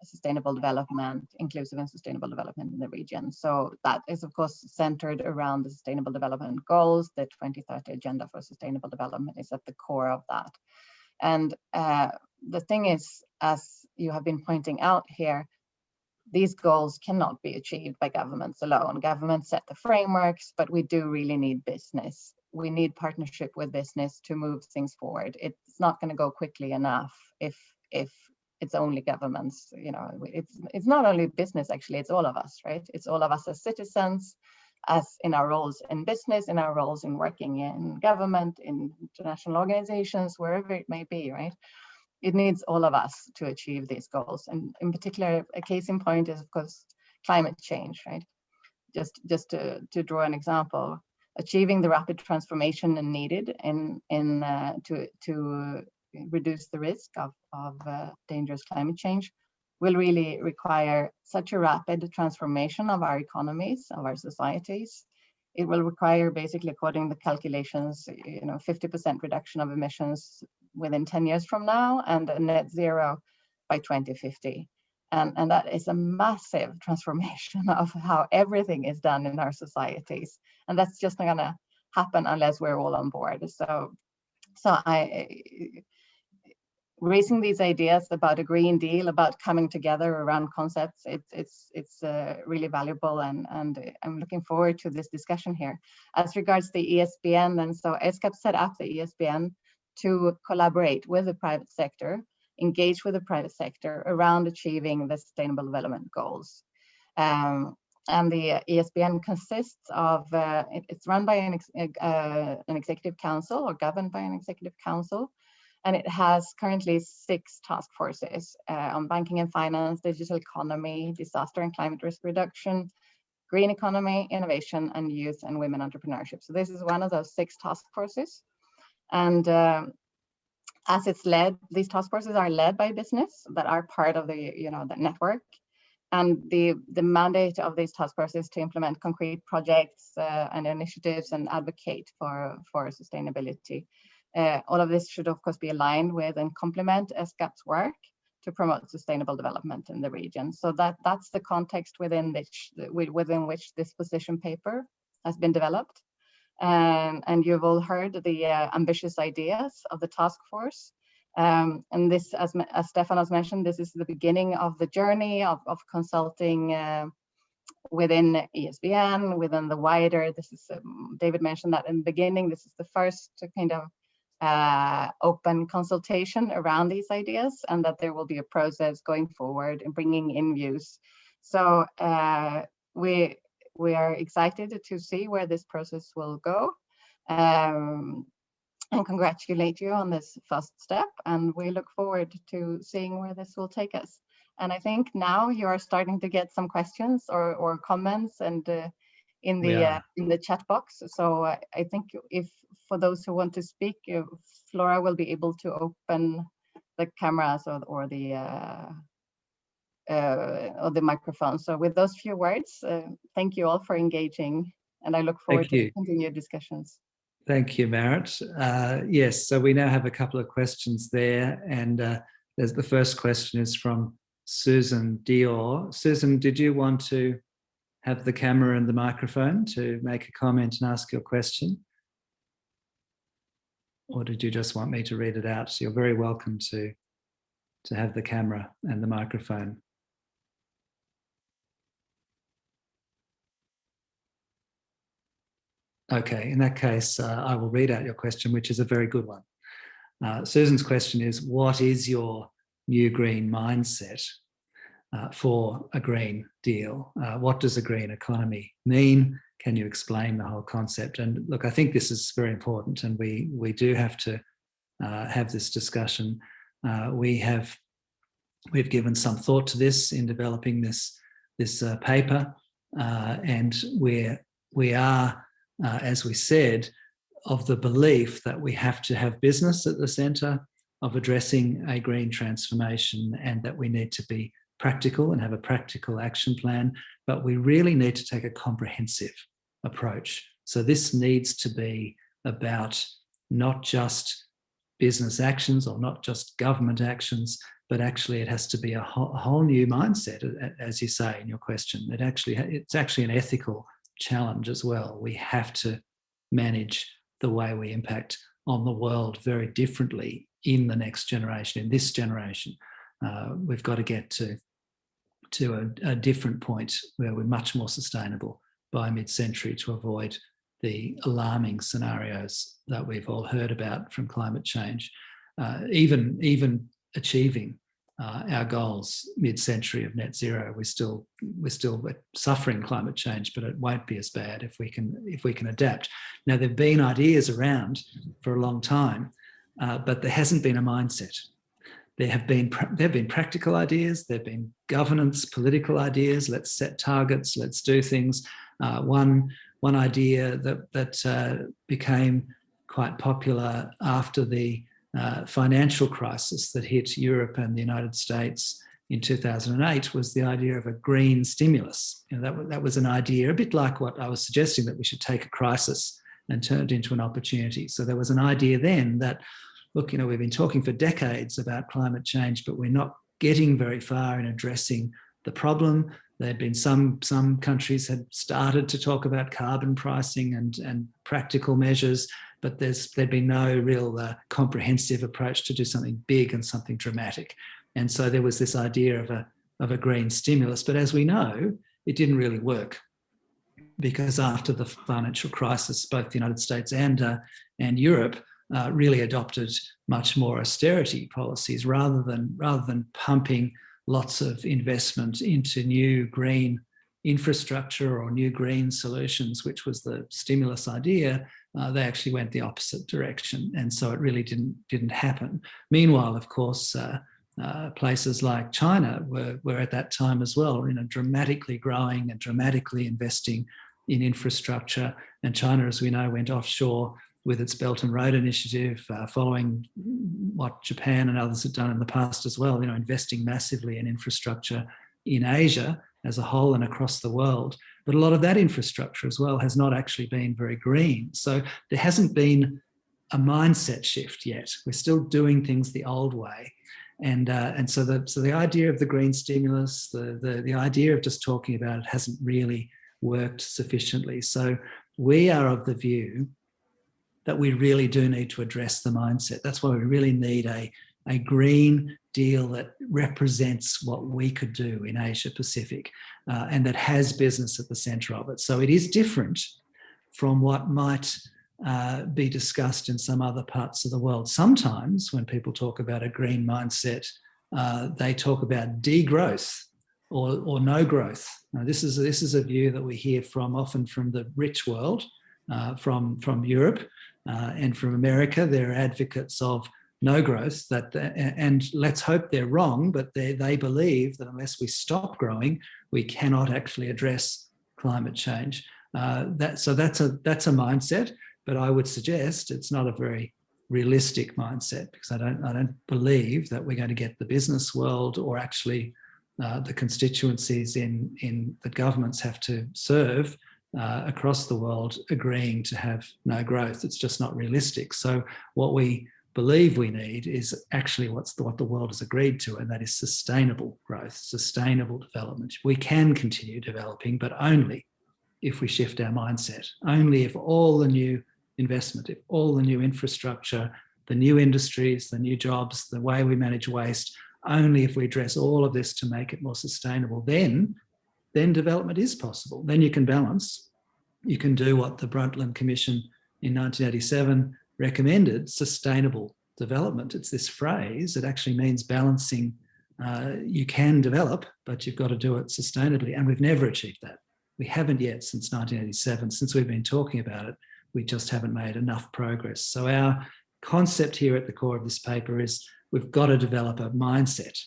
sustainable development, inclusive and sustainable development in the region. So that is, of course, centered around the Sustainable Development Goals. The 2030 Agenda for Sustainable Development is at the core of that. And the thing is, as you have been pointing out here, these goals cannot be achieved by governments alone. Governments set the frameworks, but we do really need business. We need partnership with business to move things forward. It's not going to go quickly enough if it's only governments. You know, it's not only business, actually, it's all of us, right? It's all of us as citizens, as in our roles in business, in our roles in working in government, in international organizations, wherever it may be, right? It needs all of us to achieve these goals. And in particular, a case in point is, of course, climate change, right? Just to draw an example, achieving the rapid transformation needed to reduce the risk of dangerous climate change will really require such a rapid transformation of our economies, of our societies. It will require, basically, according to the calculations, 50% reduction of emissions within 10 years from now and a net zero by 2050. And that is a massive transformation of how everything is done in our societies. And that's just not gonna happen unless we're all on board. So raising these ideas about a Green Deal, about coming together around concepts, it's really valuable, and I'm looking forward to this discussion here. As regards the ESBN, and so ESCAP set up the ESBN to collaborate with the private sector, engage with the private sector around achieving the Sustainable Development Goals. And the ESBN consists of, it's run by an executive council, or governed by an executive council. And it has currently 6 task forces on banking and finance, digital economy, disaster and climate risk reduction, green economy, innovation, and youth and women entrepreneurship. So this is one of those 6 task forces. And as it's led, these task forces are led by business that are part of the, the network. And the mandate of these task forces is to implement concrete projects and initiatives and advocate for sustainability. All of this should, of course, be aligned with and complement ESCAP's work to promote sustainable development in the region. So that's the context within which this position paper has been developed. And you've all heard the ambitious ideas of the task force. And this, as Stefanos mentioned, this is the beginning of the journey of consulting within ESBN, within the wider, this is, David mentioned that in the beginning, this is the first kind of open consultation around these ideas, and that there will be a process going forward in bringing in views. So we are excited to see where this process will go, and congratulate you on this first step, and we look forward to seeing where this will take us. And I think now you are starting to get some questions or comments and in the chat box. So I think if for those who want to speak, Flora will be able to open the cameras or the microphone. So with those few words, thank you all for engaging, and I look forward to continued discussions. Thank you, Marit. Yes, so we now have a couple of questions there, and there's the first question is from Susan Dior. Susan, did you want to have the camera and the microphone to make a comment and ask your question? Or did you just want me to read it out? So you're very welcome to have the camera and the microphone. Okay, in that case, I will read out your question, which is a very good one. Susan's question is, what is your new green mindset for a green deal? What does a green economy mean? Can you explain the whole concept? And look, I think this is very important, and we do have to have this discussion. We've given some thought to this in developing this paper, and we are, as we said, of the belief that we have to have business at the centre of addressing a green transformation, and that we need to be practical and have a practical action plan, but we really need to take a comprehensive approach. So this needs to be about not just business actions or not just government actions, but actually it has to be a whole new mindset, as you say in your question. It's actually an ethical challenge as well. We have to manage the way we impact on the world very differently in the next generation, in this generation. We've got to get to a different point where we're much more sustainable by mid-century to avoid the alarming scenarios that we've all heard about from climate change. Even achieving our goals mid-century of net zero, we're still suffering climate change, but it won't be as bad if we can adapt. Now, there've been ideas around for a long time, but there hasn't been a mindset. There have been practical ideas, there have been governance, political ideas. Let's set targets, let's do things. One idea that became quite popular after the financial crisis that hit Europe and the United States in 2008 was the idea of a green stimulus. That was an idea, a bit like what I was suggesting, that we should take a crisis and turn it into an opportunity. So there was an idea then that, look, we've been talking for decades about climate change, but we're not getting very far in addressing the problem. There had been some countries had started to talk about carbon pricing and practical measures, but there'd been no real comprehensive approach to do something big and something dramatic. And so there was this idea of a green stimulus. But as we know, it didn't really work, because after the financial crisis, both the United States and Europe really adopted much more austerity policies rather than pumping lots of investment into new green infrastructure or new green solutions, which was the stimulus idea. They actually went the opposite direction, and so it really didn't happen. Meanwhile, of course, places like China were at that time as well, dramatically growing and dramatically investing in infrastructure. And China, as we know, went offshore with its Belt and Road Initiative, following what Japan and others had done in the past as well, investing massively in infrastructure in Asia as a whole and across the world. But a lot of that infrastructure as well has not actually been very green. So there hasn't been a mindset shift yet. We're still doing things the old way. And so the idea of the green stimulus, the idea of just talking about it hasn't really worked sufficiently. So we are of the view that we really do need to address the mindset. That's why we really need a a green deal that represents what we could do in Asia Pacific and that has business at the centre of it. So it is different from what might be discussed in some other parts of the world. Sometimes when people talk about a green mindset, they talk about degrowth or no growth. Now, this is a view that we hear often from the rich world, from Europe and from America. They're advocates of no growth, and let's hope they're wrong, but they believe that unless we stop growing, we cannot actually address climate change. So that's a mindset, but I would suggest it's not a very realistic mindset, because I don't believe that we're going to get the business world or actually the constituencies in that governments have to serve across the world agreeing to have no growth. It's just not realistic. So what we believe we need is actually what the world has agreed to, and that is sustainable growth, sustainable development. We can continue developing, but only if we shift our mindset, only if all the new investment, if all the new infrastructure, the new industries, the new jobs, the way we manage waste, only if we address all of this to make it more sustainable, then development is possible. Then you can balance. You can do what the Brundtland Commission in 1987 recommended, sustainable development. It's this phrase. It actually means balancing. You can develop, but you've got to do it sustainably. And we've never achieved that. We haven't yet since 1987. Since we've been talking about it, we just haven't made enough progress. So our concept here at the core of this paper is we've got to develop a mindset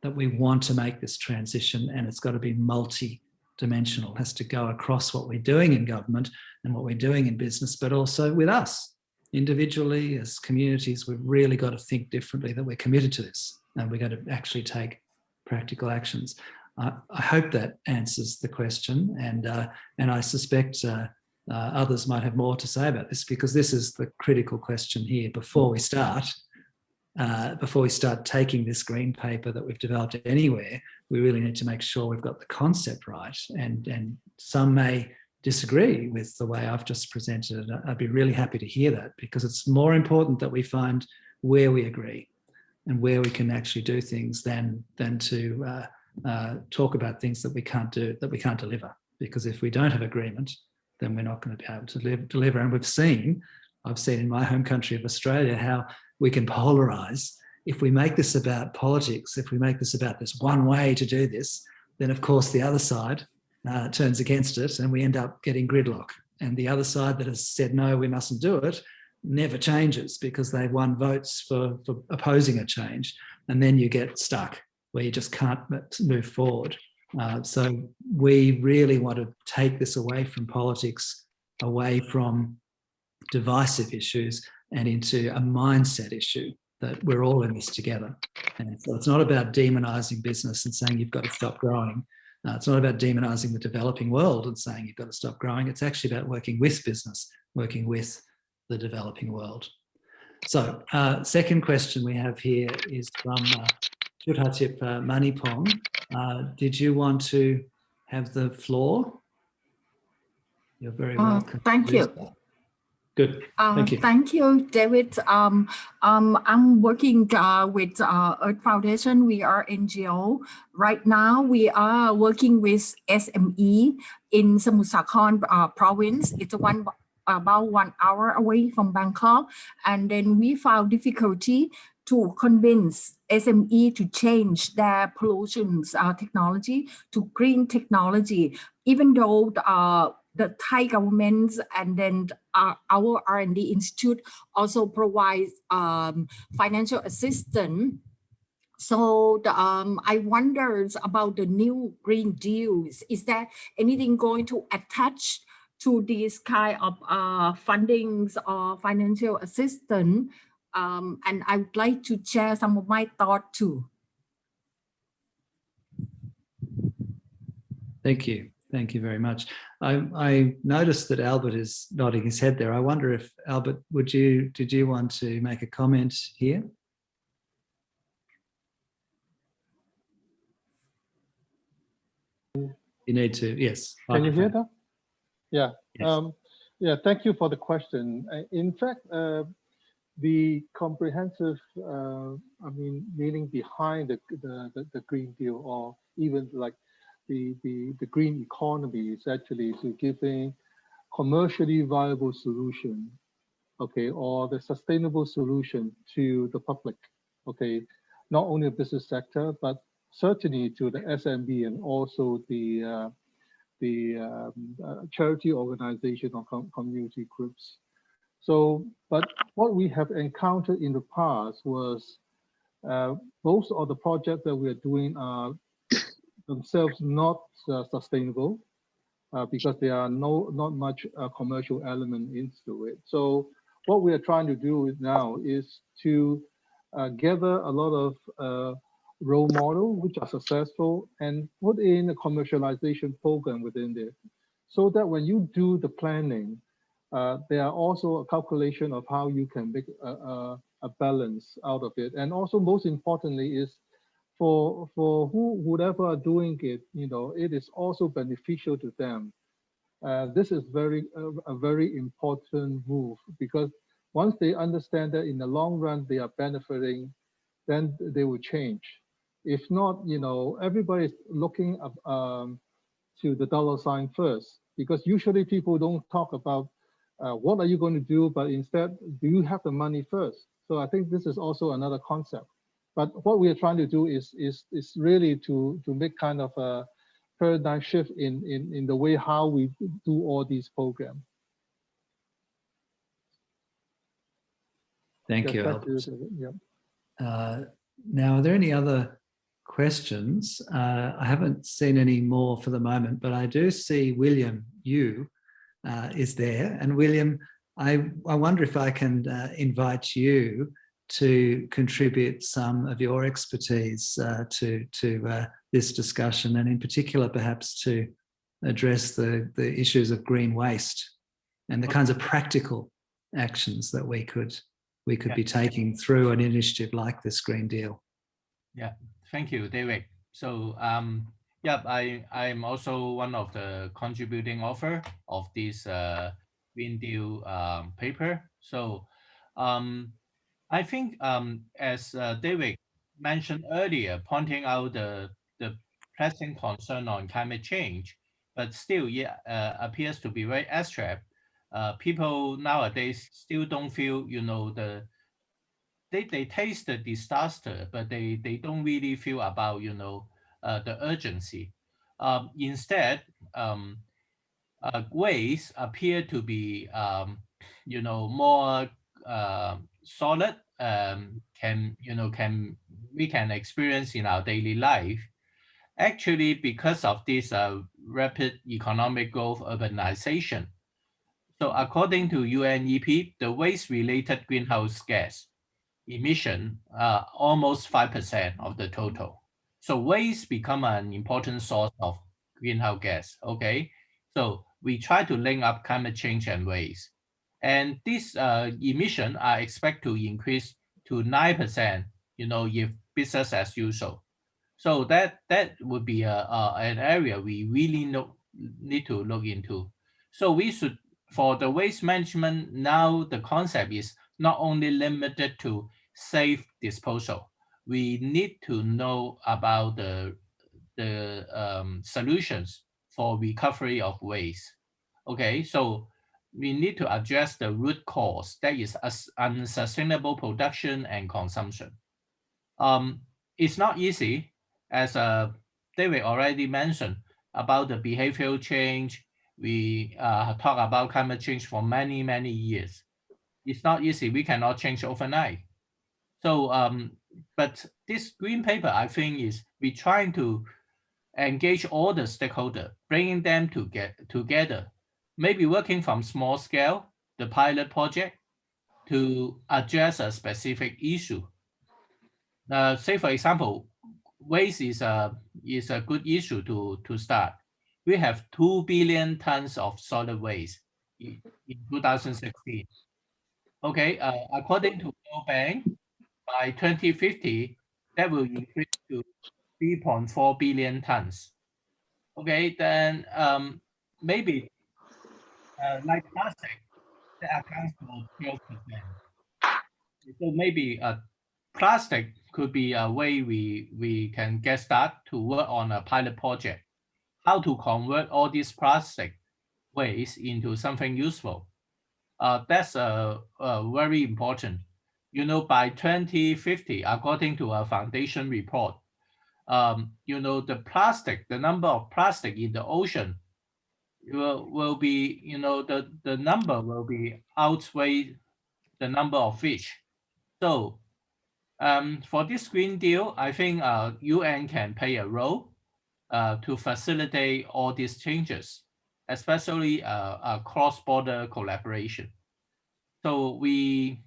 that we want to make this transition, and it's got to be multi-dimensional. It has to go across what we're doing in government and what we're doing in business, but also with us. Individually, as communities, we've really got to think differently, that we're committed to this and we're going to actually take practical actions. I hope that answers the question, and I suspect others might have more to say about this, because this is the critical question here. Before we start taking this green paper that we've developed anywhere, we really need to make sure we've got the concept right. And some may disagree with the way I've just presented it. I'd be really happy to hear that, because it's more important that we find where we agree and where we can actually do things than to talk about things that we can't do, that we can't deliver. Because if we don't have agreement, then we're not going to be able to deliver. And I've seen in my home country of Australia how we can polarize. If we make this about politics, if we make this about this one way to do this, then of course the other side turns against it, and we end up getting gridlock. And the other side that has said, no, we mustn't do it, never changes, because they've won votes for opposing a change. And then you get stuck where you just can't move forward. So we really want to take this away from politics, away from divisive issues, and into a mindset issue that we're all in this together. And so it's not about demonizing business and saying you've got to stop growing. It's not about demonizing the developing world and saying you've got to stop growing. It's actually about working with business, working with the developing world. So second question we have here is from Chuthatip Manipong. Did you want to have the floor? You're very welcome. Thank you. Good. Thank you. Thank you, David. I'm working with Earth Foundation. We are NGO. Right now, we are working with SME in Samut Sakhon province. It's about 1 hour away from Bangkok. And then we found difficulty to convince SME to change their pollution technology to green technology, even though the Thai government and then our R&D Institute also provides financial assistance. So I wonder about the new Green Deals. Is there anything going to attach to this kind of fundings or financial assistance? And I would like to share some of my thoughts too. Thank you. Thank you very much. I noticed that Albert is nodding his head there. I wonder if, Albert, did you want to make a comment here? You need to, yes. Can you hear that? Yeah. Yes. Yeah, thank you for the question. In fact, the comprehensive, meaning behind the Green Deal, or even like the green economy, is actually to giving commercially viable solution, okay, or the sustainable solution to the public, okay, not only the business sector, but certainly to the SMB and also the charity organization or community groups. So, but what we have encountered in the past was most of the projects that we are doing are themselves not sustainable because there are not much commercial element into it. So what we are trying to do now is to gather a lot of role models which are successful and put in a commercialization program within there, so that when you do the planning, there are also a calculation of how you can make a balance out of it. And also most importantly is for whoever are doing it, it is also beneficial to them. This is a very important move, because once they understand that in the long run they are benefiting, then they will change. If not, everybody's looking to the dollar sign first, because usually people don't talk about what are you going to do, but instead, do you have the money first? So I think this is also another concept. But what we are trying to do is really to make kind of a paradigm shift in the way how we do all these programs. Thank you, Back to Albert. you, yeah. Now, are there any other questions? I haven't seen any more for the moment, but I do see William Yu is there. And William, I wonder if I can invite you to contribute some of your expertise to this discussion, and in particular, perhaps to address the issues of green waste and the kinds of practical actions that we could be taking through an initiative like this Green Deal. Yeah, thank you, David. So I'm also one of the contributing author of this Green Deal paper. So I think as David mentioned earlier, pointing out the pressing concern on climate change, but still, appears to be very abstract. People nowadays still don't feel, they taste the disaster, but they don't really feel about, the urgency. Instead, ways appear to be, more solid, we can experience in our daily life. Actually, because of this rapid economic growth, urbanization. So according to UNEP, the waste-related greenhouse gas emission are almost 5% of the total. So waste become an important source of greenhouse gas, okay? So we try to link up climate change and waste. And these emissions are expected to increase to 9%, if business as usual. So that would be an area we really need to look into. So we should, for the waste management, now the concept is not only limited to safe disposal. We need to know about the solutions for recovery of waste. Okay, so we need to address the root cause, that is unsustainable production and consumption. It's not easy, as David already mentioned about the behavioral change. We talk about climate change for many, many years. It's not easy. We cannot change overnight. So, but this green paper, I think, is we trying to engage all the stakeholders, bringing them to get together, maybe working from small scale, the pilot project, to address a specific issue. Say, for example, waste is a good issue to start. We have 2 billion tons of solid waste in 2016. Okay, according to World Bank, by 2050, that will increase to 3.4 billion tons. Okay, then maybe like plastic, that accounts for 12%. So maybe plastic could be a way we can get started to work on a pilot project. How to convert all these plastic waste into something useful. That's very important. You know, by 2050, according to a foundation report, you know, the number of plastic in the ocean will be, you know, the number will be outweigh the number of fish. So for this Green Deal, I think UN can play a role to facilitate all these changes, especially cross-border collaboration. So we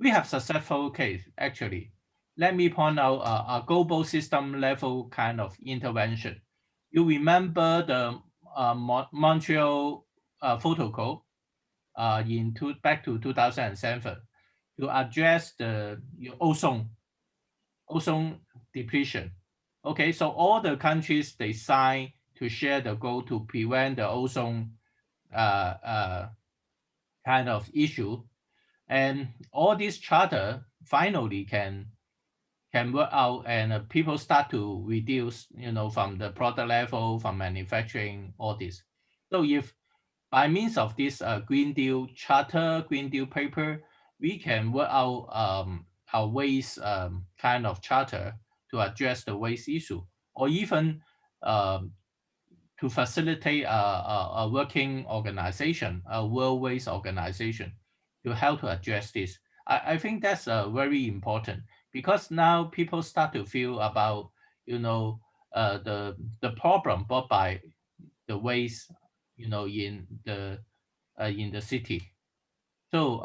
have successful case, actually. Let me point out a global system level kind of intervention. You remember the Montreal Protocol back to 2007 to address the ozone depletion. Okay, so all the countries, they sign to share the goal to prevent the ozone kind of issue. And all this charter finally can work out, and people start to reduce, you know, from the product level, from manufacturing, all this. So if by means of this Green Deal charter, Green Deal paper, we can work out our waste kind of charter to address the waste issue, or even to facilitate a working organization, a world waste organization, to help to address this. I think that's very important, because now people start to feel about, you know, the problem brought by the waste, you know, in the city. So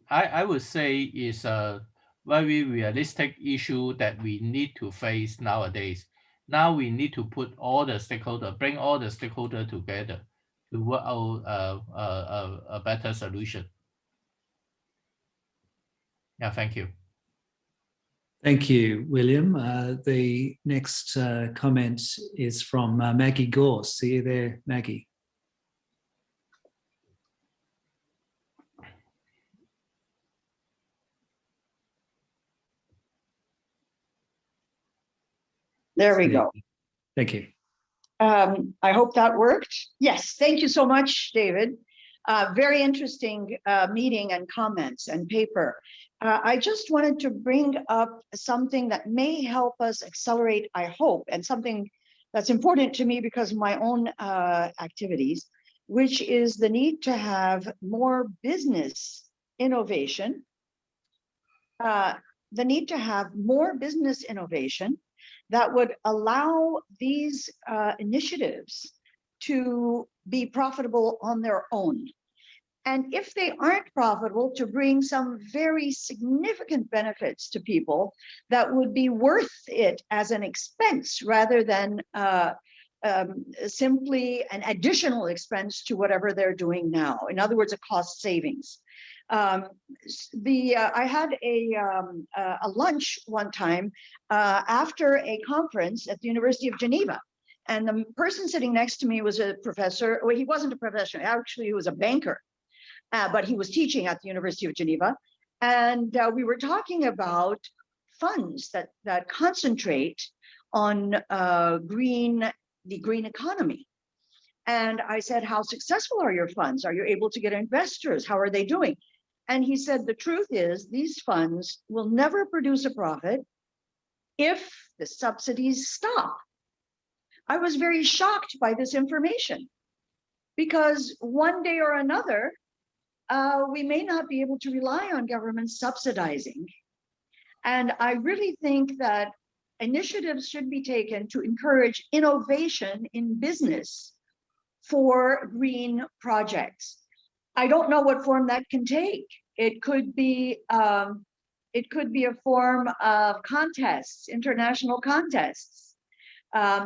I would say is a very realistic issue that we need to face nowadays. Now we need to put all the stakeholders, bring all the stakeholders together to work out a better solution. Yeah, thank you. Thank you, William. The next comment is from Maggie Gorse. See you there, Maggie. There we go. Thank you. I hope that worked. Yes, thank you so much, David. Very interesting meeting and comments and paper. I just wanted to bring up something that may help us accelerate, I hope, and something that's important to me because of my own activities, which is the need to have more business innovation, the need to have more business innovation that would allow these initiatives to be profitable on their own. And if they aren't profitable, to bring some very significant benefits to people that would be worth it as an expense rather than simply an additional expense to whatever they're doing now. In other words, a cost savings. I had a lunch one time after a conference at the University of Geneva, and the person sitting next to me was a professor. Well, he wasn't a professor, actually he was a banker, but he was teaching at the University of Geneva, and we were talking about funds that concentrate on the green economy. And I said, how successful are your funds? Are you able to get investors? How are they doing? And he said, the truth is these funds will never produce a profit if the subsidies stop. I was very shocked by this information because one day or another, we may not be able to rely on government subsidizing. And I really think that initiatives should be taken to encourage innovation in business for green projects. I don't know what form that can take. It could be a form of contests, international contests.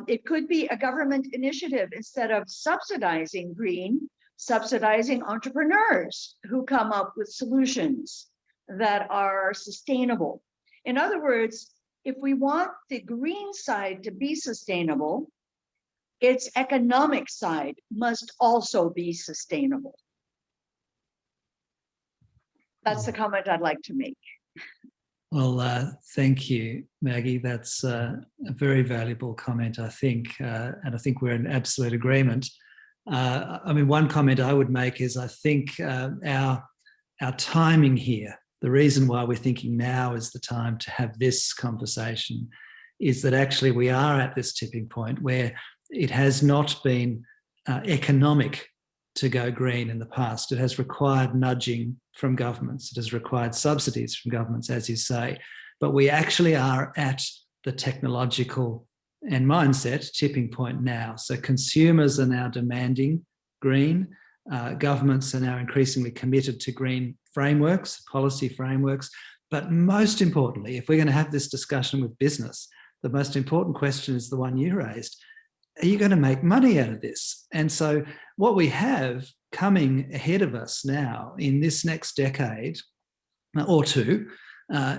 It could be a government initiative, instead of subsidizing green, subsidizing entrepreneurs who come up with solutions that are sustainable. In other words, if we want the green side to be sustainable, its economic side must also be sustainable. That's the comment I'd like to make. Well, thank you, Maggie. That's a very valuable comment, I think, and I think we're in absolute agreement. I mean, one comment I would make is I think our timing here, the reason why we're thinking now is the time to have this conversation, is that actually we are at this tipping point where it has not been economic to go green in the past. It has required nudging from governments. It has required subsidies from governments, as you say. But we actually are at the technological and mindset tipping point now. So consumers are now demanding green. Governments are now increasingly committed to green frameworks, policy frameworks. But most importantly, if we're going to have this discussion with business, the most important question is the one you raised. Are you going to make money out of this? And so what we have coming ahead of us now in this next decade or two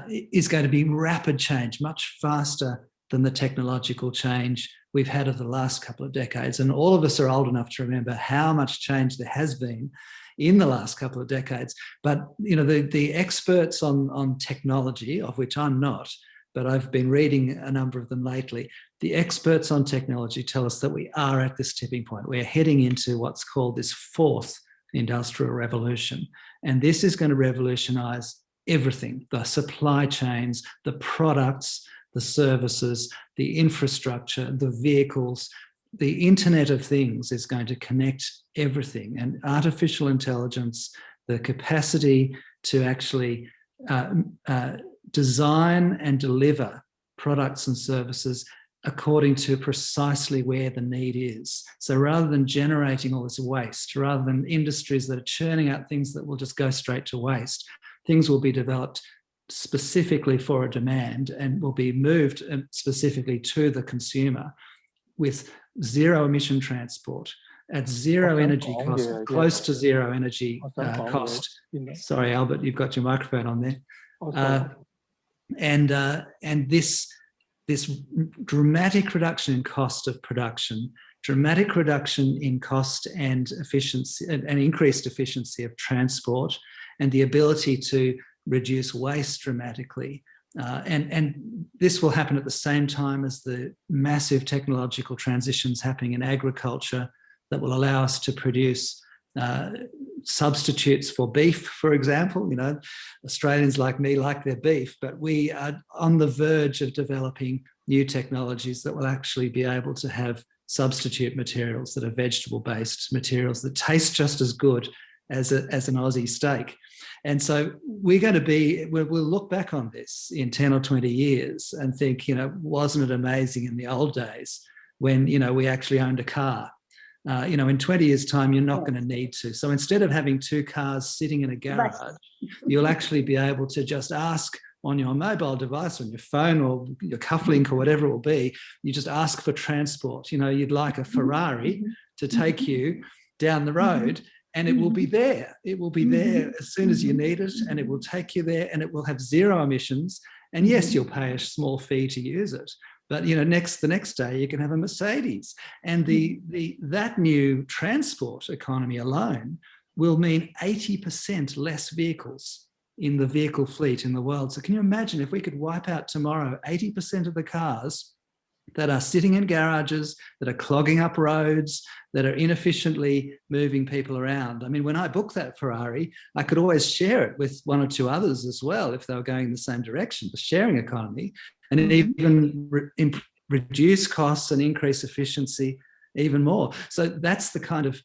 is going to be rapid change, much faster than the technological change we've had of the last couple of decades. And all of us are old enough to remember how much change there has been in the last couple of decades. But you know, the experts on technology, of which I'm not, but I've been reading a number of them lately. The experts on technology tell us that we are at this tipping point. We're heading into what's called this fourth industrial revolution. And this is going to revolutionize everything, the supply chains, the products, the services, the infrastructure, the vehicles. The Internet of Things is going to connect everything. And artificial intelligence, the capacity to actually design and deliver products and services according to precisely where the need is. So rather than generating all this waste, rather than industries that are churning out things that will just go straight to waste, things will be developed specifically for a demand and will be moved specifically to the consumer with zero emission transport at zero energy cost, close to zero energy cost. Sorry, Albert, you've got your microphone on there. And this dramatic reduction in cost of production, dramatic reduction in cost and efficiency, and increased efficiency of transport, and the ability to reduce waste dramatically. And this will happen at the same time as the massive technological transitions happening in agriculture that will allow us to produce substitutes for beef, for example. You know, Australians like me like their beef, but we are on the verge of developing new technologies that will actually be able to have substitute materials that are vegetable-based materials that taste just as good as an Aussie steak. And so we'll look back on this in 10 or 20 years and think, you know, wasn't it amazing in the old days when, you know, we actually owned a car? You know, in 20 years' time, you're not going to need to. So instead of having two cars sitting in a garage, you'll actually be able to just ask on your mobile device, on your phone or your cufflink or whatever it will be, you just ask for transport. You know, you'd like a Ferrari to take you down the road, and it will be there. It will be there as soon as you need it, and it will take you there, and it will have zero emissions. And yes, you'll pay a small fee to use it. But you know, the next day you can have a Mercedes, and that new transport economy alone will mean 80% less vehicles in the vehicle fleet in the world. So can you imagine if we could wipe out tomorrow 80% of the cars that are sitting in garages, that are clogging up roads, that are inefficiently moving people around? I mean, when I booked that Ferrari, I could always share it with one or two others as well if they were going in the same direction, the sharing economy, and even reduce costs and increase efficiency even more. So that's the kind of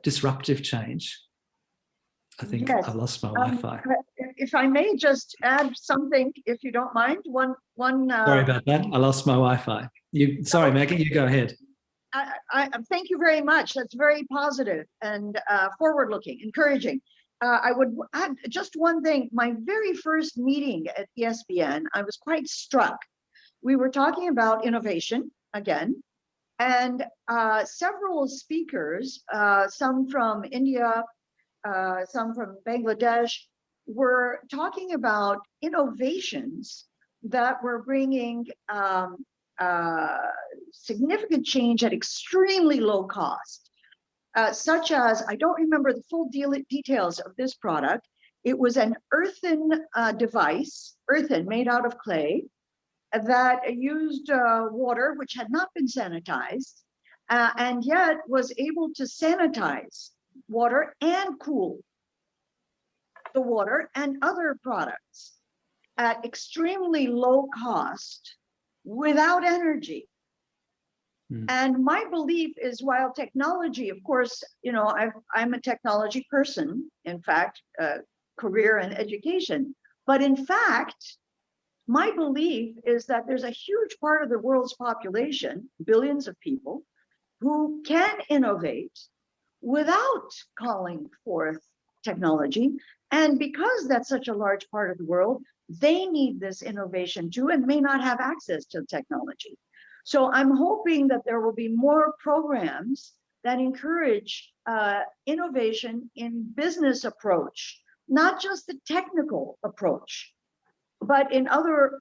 disruptive change. I think I lost my Wi-Fi. If I may just add something, if you don't mind, one. Sorry about that. I lost my Wi-Fi. Sorry, Maggie, you go ahead. I thank you very much. That's very positive and forward-looking, encouraging. I would add just one thing. My very first meeting at ESBN, I was quite struck. We were talking about innovation again, and several speakers, some from India, some from Bangladesh, were talking about innovations that were bringing significant change at extremely low cost, such as, I don't remember the full details of this product, It was an earthen device, earthen made out of clay, that used water which had not been sanitized, and yet was able to sanitize water and cool the water and other products at extremely low cost without energy. And my belief is, while technology, of course, you know, I'm a technology person, in fact, career and education, but in fact, my belief is that there's a huge part of the world's population, billions of people, who can innovate without calling forth technology. And because that's such a large part of the world, they need this innovation too and may not have access to technology. So I'm hoping that there will be more programs that encourage innovation in business approach, not just the technical approach, but in other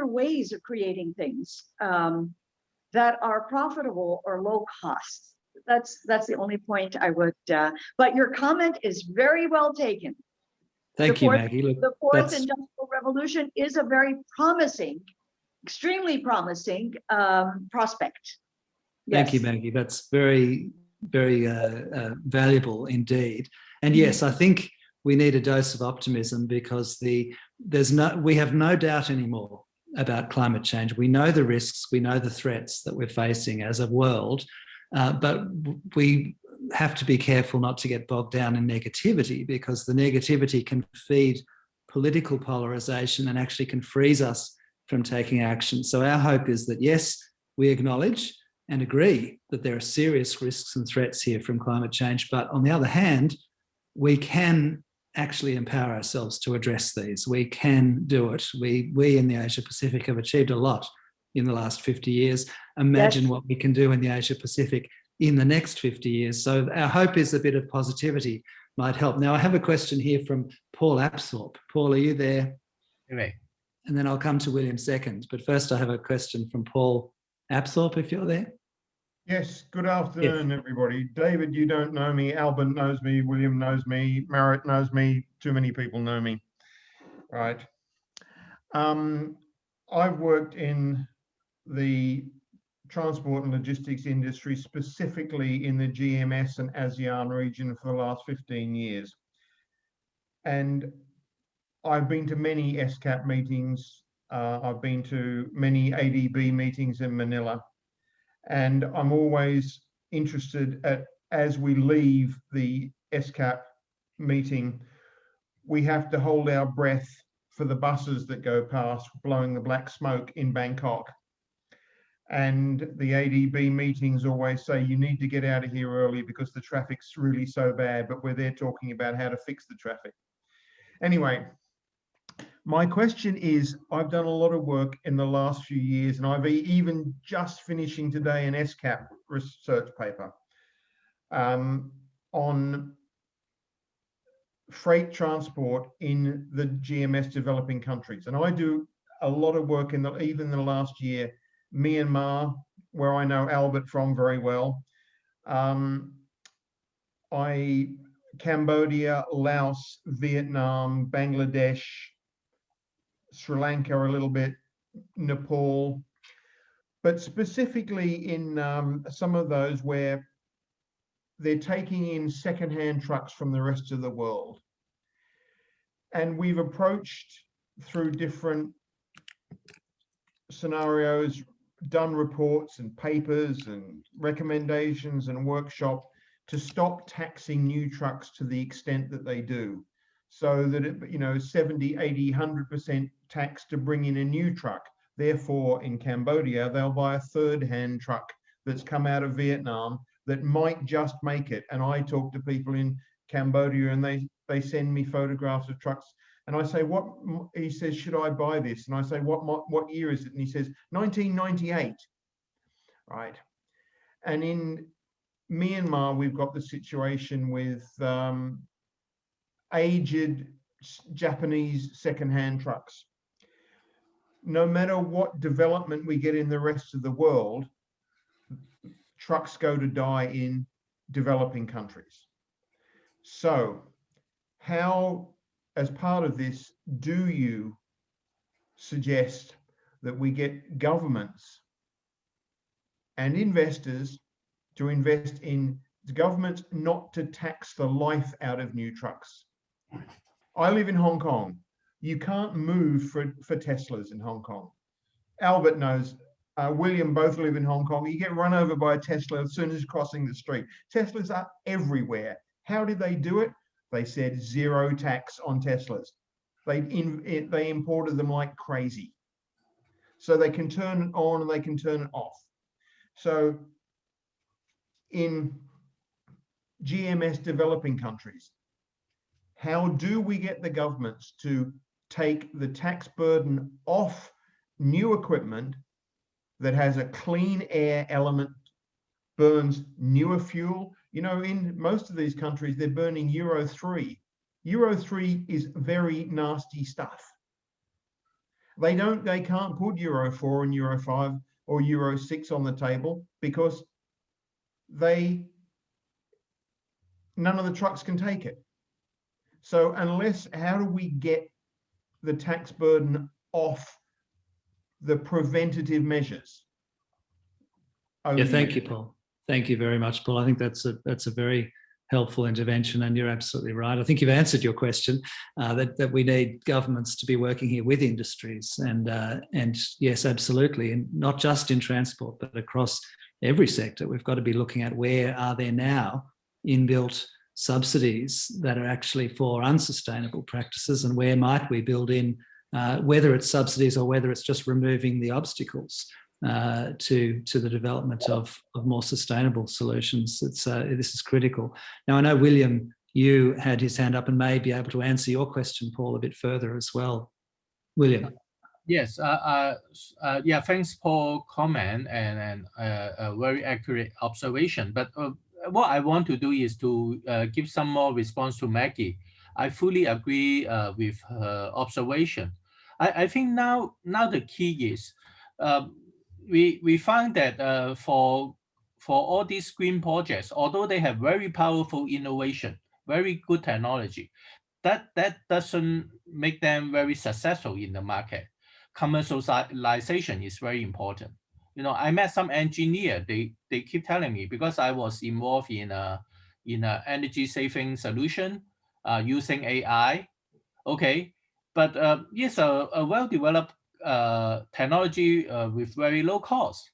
ways of creating things that are profitable or low cost. That's the only point I would. But your comment is very well taken. Thank you, Maggie. Look, the fourth industrial revolution is a very promising, extremely promising prospect. Yes. Thank you, Maggie. That's very, very valuable indeed. And yes, I think we need a dose of optimism, because we have no doubt anymore about climate change. We know the risks, we know the threats that we're facing as a world, but we have to be careful not to get bogged down in negativity, because the negativity can feed political polarization and actually can freeze us from taking action. So our hope is that, yes, we acknowledge and agree that there are serious risks and threats here from climate change, but on the other hand, we can actually empower ourselves to address these. We can do it. We in the Asia Pacific have achieved a lot in the last 50 years. Imagine what we can do in the Asia Pacific in the next 50 years. So our hope is a bit of positivity might help. Now, I have a question here from Paul Apthorpe. Paul, are you there? Right. And then I'll come to William second. But first, I have a question from Paul Apthorpe, if you're there. Yes, good afternoon, everybody. David, you don't know me. Albert knows me. William knows me. Marit knows me. Too many people know me. Right. I've worked in the transport and logistics industry, specifically in the GMS and ASEAN region, for the last 15 years. And I've been to many ESCAP meetings. I've been to many ADB meetings in Manila. And I'm always interested as we leave the ESCAP meeting, we have to hold our breath for the buses that go past, blowing the black smoke in Bangkok. And the ADB meetings always say, you need to get out of here early because the traffic's really so bad, but we're there talking about how to fix the traffic. Anyway, my question is, I've done a lot of work in the last few years, and I've even just finishing today an ESCAP research paper on freight transport in the GMS developing countries. And I do a lot of work in even the last year, Myanmar, where I know Albert from very well, Cambodia, Laos, Vietnam, Bangladesh, Sri Lanka a little bit, Nepal, but specifically in some of those where they're taking in secondhand trucks from the rest of the world. And we've approached through different scenarios, done reports and papers and recommendations and workshop to stop taxing new trucks to the extent that they do. So that it, 70, 80, 100% tax to bring in a new truck. Therefore, in Cambodia, they'll buy a third-hand truck that's come out of Vietnam that might just make it. And I talk to people in Cambodia, and they send me photographs of trucks. And I say, he says, should I buy this? And I say, what year is it? And he says, 1998, right? And in Myanmar, we've got the situation with aged Japanese second-hand trucks. No matter what development we get in the rest of the world, trucks go to die in developing countries. So how as part of this, do you suggest that we get governments and investors to invest in governments not to tax the life out of new trucks? I live in Hong Kong. You can't move for Teslas in Hong Kong. Albert knows, William both live in Hong Kong. You get run over by a Tesla as soon as crossing the street. Teslas are everywhere. How did they do it? They said zero tax on Teslas. They imported them like crazy. So they can turn it on and they can turn it off. So in GMS developing countries, how do we get the governments to take the tax burden off new equipment that has a clean air element, burns newer fuel? You know, in most of these countries, they're burning Euro 3. Euro 3 is very nasty stuff. They can't put Euro 4 and Euro 5 or Euro 6 on the table because none of the trucks can take it. So how do we get the tax burden off the preventative measures? Yeah, thank you, Paul. Thank you very much, Paul. I think that's a very helpful intervention, and you're absolutely right. I think you've answered your question, that we need governments to be working here with industries, and yes, absolutely, and not just in transport, but across every sector. We've got to be looking at where are there now inbuilt subsidies that are actually for unsustainable practices, and where might we build in, whether it's subsidies or whether it's just removing the obstacles to the development of more sustainable solutions. This is critical. Now, I know William, you had his hand up and may be able to answer your question, Paul, a bit further as well. William. Yes, yeah, thanks Paul comment and a very accurate observation. But what I want to do is to give some more response to Maggie. I fully agree with her observation. I think now the key is we find that for all these green projects, although they have very powerful innovation, very good technology, that doesn't make them very successful in the market. Commercialization is very important. You know, I met some engineer. They keep telling me, because I was involved in a energy saving solution using AI. Okay, but yes, a well developed technology with very low cost,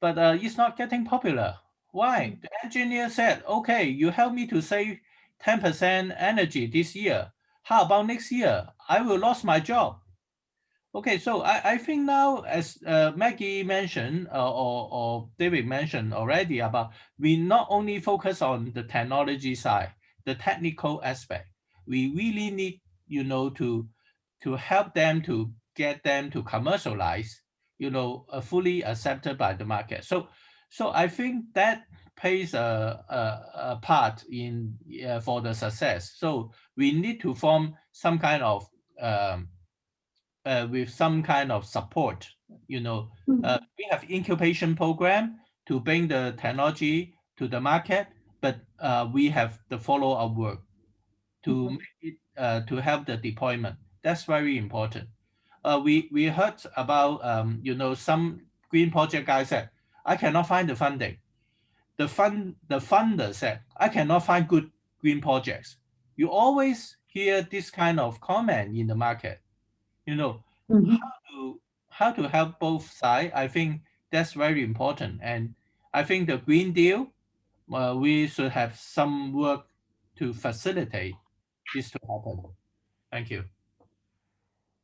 but it's not getting popular. Why? The engineer said, okay, you help me to save 10% energy this year. How about next year? I will lose my job. Okay, so I think now, as Maggie mentioned or David mentioned already, about we not only focus on the technology side, the technical aspect. We really need, you know, to help them to get them to commercialize, you know, fully accepted by the market. So I think that plays a part in for the success. So we need to form some kind of with some kind of support, you know. We have incubation program to bring the technology to the market, but we have the follow-up work to make it, to help the deployment. That's very important. We heard about you know, some green project guy said, I cannot find the funding. The funder said, I cannot find good green projects. You always hear this kind of comment in the market. You know, how to help both sides. I think that's very important. And I think the Green Deal, we should have some work to facilitate this to happen. Thank you.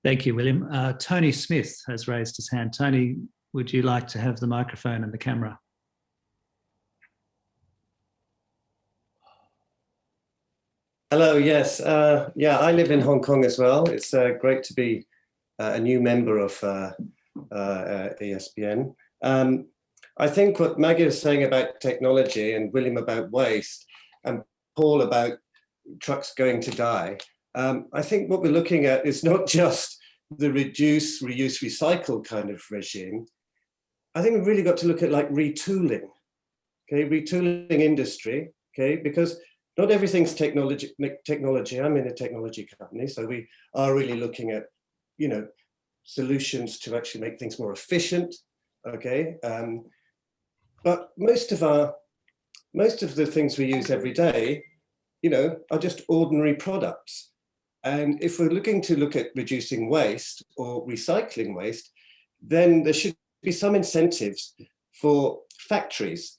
Thank you, William. Tony Smith has raised his hand. Tony, would you like to have the microphone and the camera? Hello, yes. Yeah, I live in Hong Kong as well. It's great to be a new member of ESBN. I think what Maggie is saying about technology, and William about waste, and Paul about trucks going to die, I think what we're looking at is not just the reduce, reuse, recycle kind of regime. I think we've really got to look at like retooling, okay, retooling industry, okay, because not everything's technology. I'm in a technology company, so we are really looking at, you know, solutions to actually make things more efficient. Okay, but most of the things we use every day, you know, are just ordinary products. And if we're looking at reducing waste or recycling waste, then there should be some incentives for factories.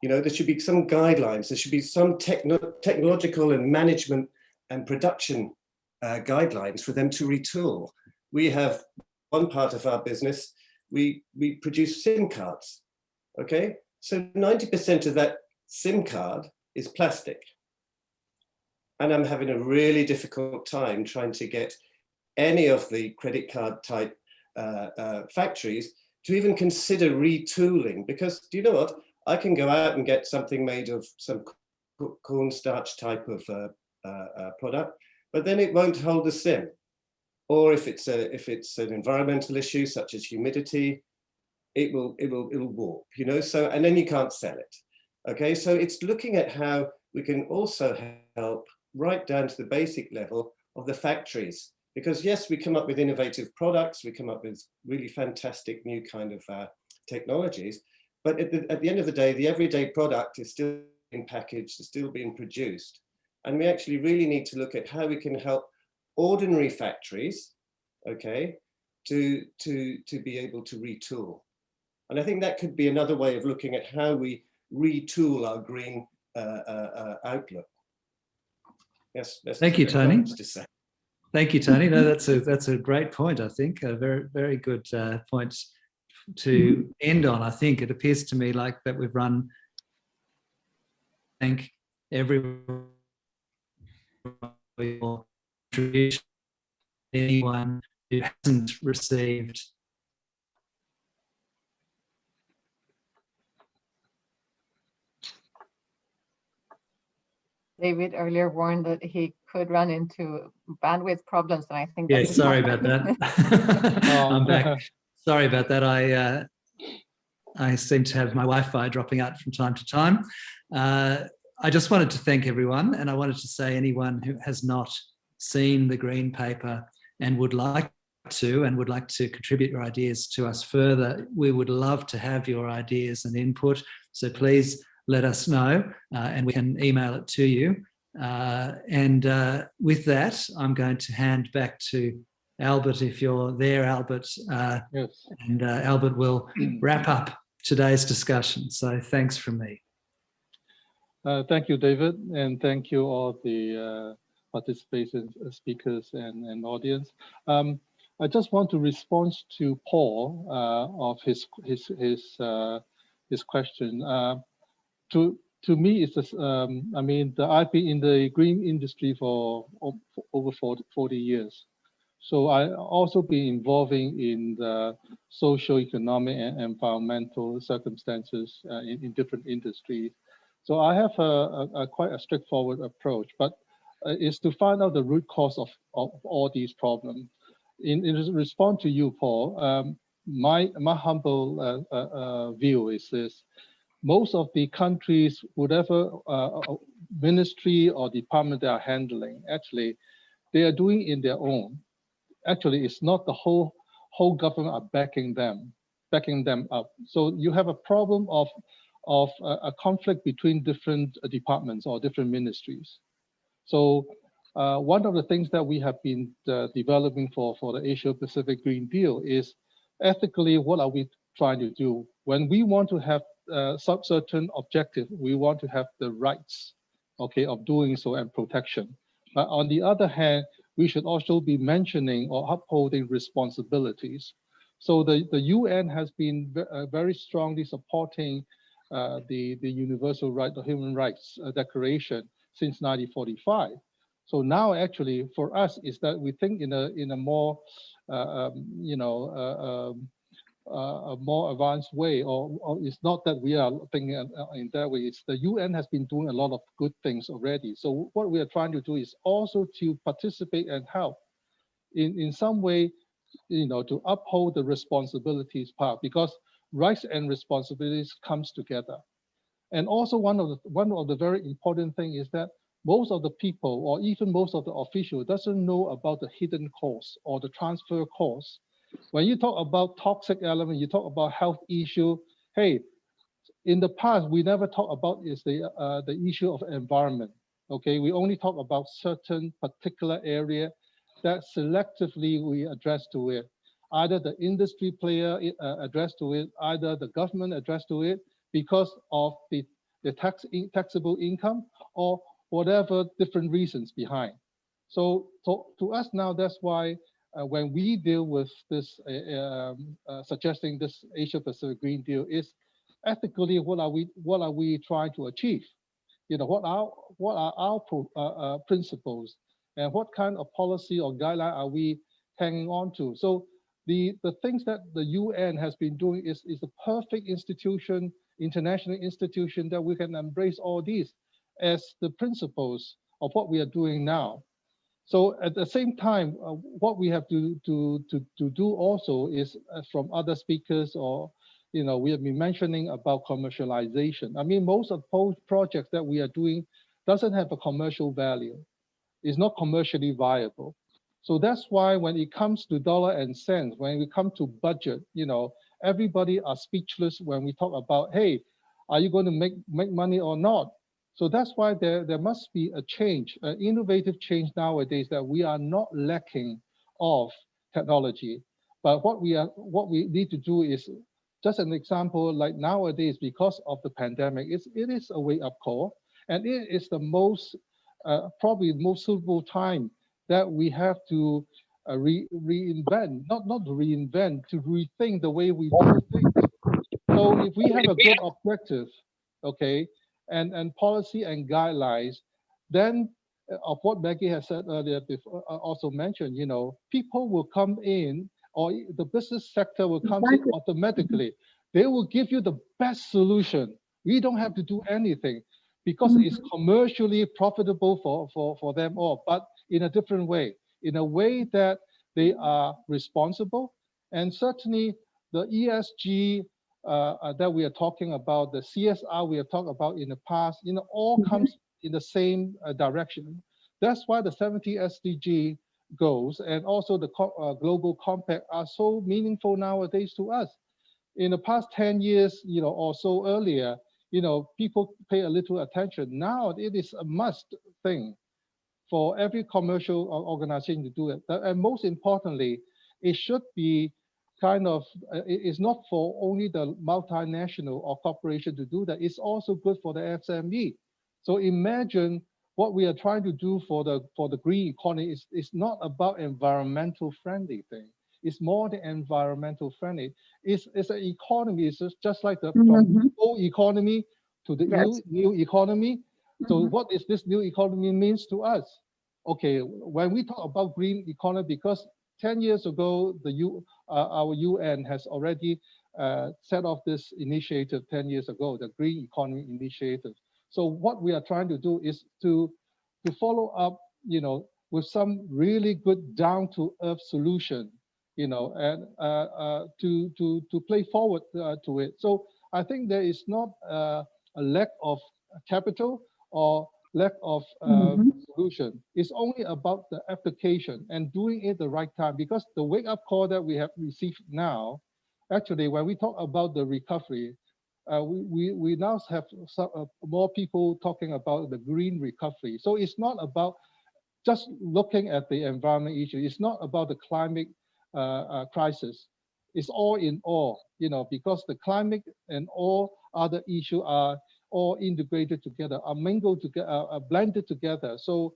You know, there should be some guidelines. There should be some technological and management and production guidelines for them to retool. We have one part of our business, we produce SIM cards, okay? So 90% of that SIM card is plastic. And I'm having a really difficult time trying to get any of the credit card type factories to even consider retooling, because do you know what? I can go out and get something made of some cornstarch type of product, but then it won't hold the SIM. Or if it's an environmental issue such as humidity, it will warp, you know. So, and then you can't sell it. Okay, so it's looking at how we can also help right down to the basic level of the factories, because yes, we come up with innovative products, we come up with really fantastic new kind of technologies, but at the end of the day, the everyday product is still being packaged, is still being produced, and we actually really need to look at how we can help ordinary factories, okay, to be able to retool. And I think that could be another way of looking at how we retool our green outlook. Yes. Thank you, Tony. Thank you, Tony. No, that's a great point. I think a very good point to end on. I think it appears to me like that we've run. Thank everyone for your contribution. Anyone who hasn't received. David earlier warned that he could run into bandwidth problems, and I think. Yeah, sorry about that. I'm back. Sorry about that. I seem to have my Wi-Fi dropping out from time to time. I just wanted to thank everyone, and I wanted to say anyone who has not seen the green paper and would like to contribute your ideas to us further, we would love to have your ideas and input. So please let us know, and we can email it to you. With that, I'm going to hand back to Albert, if you're there, Albert. Yes. And Albert will wrap up today's discussion. So thanks from me. Thank you, David, and thank you all the participants, speakers, and audience. I just want to respond to Paul of his question. To me, it's just, I mean, I've been in the green industry for over 40 years. So I also been involving in the social, economic, and environmental circumstances in different industries. So I have a quite a straightforward approach, but is to find out the root cause of all these problems. In response to you, Paul, my humble view is this: most of the countries, whatever ministry or department they are handling, actually, they are doing in their own. Actually, it's not the whole government are backing them up. So you have a problem of a conflict between different departments or different ministries. So one of the things that we have been developing for the Asia Pacific Green Deal is ethically, what are we trying to do? When we want to have some certain objective, we want to have the rights, okay, of doing so and protection. But on the other hand, we should also be mentioning or upholding responsibilities. So the UN has been very strongly supporting the Universal Right or Human Rights Declaration since 1945. So now actually for us is that we think in a more a more advanced way, or it's not that we are thinking in that way. It's the UN has been doing a lot of good things already. So what we are trying to do is also to participate and help in some way, to uphold the responsibilities part, because rights and responsibilities comes together. And also one of the very important thing is that most of the people, or even most of the officials, doesn't know about the hidden costs or the transfer costs. When you talk about toxic element, you talk about health issue. Hey, in the past, we never talk about is the issue of environment. Okay, we only talk about certain particular area that selectively we address to it. Either the industry player address to it, either the government address to it because of the taxable income or whatever different reasons behind. So to us now, that's why when we deal with this, suggesting this Asia Pacific Green Deal is ethically what are we trying to achieve? You know, what are our principles and what kind of policy or guideline are we hanging on to? So the things that the UN has been doing is a perfect institution, international institution that we can embrace all these as the principles of what we are doing now. So at the same time, what we have to do also is from other speakers, or you know, we have been mentioning about commercialization. I mean, most of the projects that we are doing doesn't have a commercial value. It's not commercially viable. So that's why when it comes to dollar and cents, when we come to budget, you know, everybody are speechless when we talk about, hey, are you going to make money or not? So that's why there must be a change, an innovative change nowadays, that we are not lacking of technology. But what we need to do is, just an example, like nowadays, because of the pandemic, it is a wake-up call, and it is the most, probably most suitable time that we have to reinvent, not reinvent, to rethink the way we do things. So if we have a good objective, okay, and policy and guidelines, then of what Maggie has said earlier, before, also mentioned, you know, people will come in, or the business sector will come in automatically. They will give you the best solution. We don't have to do anything because it's commercially profitable for them all, but in a different way, in a way that they are responsible. And certainly the ESG that we are talking about, the CSR we have talked about in the past, you know, all comes in the same direction. That's why the 70 SDG goals and also the Global Compact are so meaningful nowadays to us. In the past 10 years, you know, or so earlier, you know, people pay a little attention. Now it is a must thing for every commercial organization to do it. And most importantly, it should be kind of, it's not for only the multinational or corporation to do that. It's also good for the SME. So imagine what we are trying to do for the green economy is not about environmental friendly thing. It's more than environmental friendly. It's an economy. It's just like the from old economy to the new economy. So what is this new economy means to us? Okay, when we talk about green economy, because 10 years ago, our UN has already set off this initiative 10 years ago, the Green Economy Initiative. So what we are trying to do is to follow up, you know, with some really good down-to-earth solution, you know, and to play forward to it. So I think there is not a lack of capital or lack of solution. It's only about the application and doing it the right time, because the wake-up call that we have received now, actually, when we talk about the recovery, we now have more people talking about the green recovery. So it's not about just looking at the environment issue. It's not about the climate crisis. It's all in all, you know, because the climate and all other issues are all integrated together, are mingled together, are blended together. So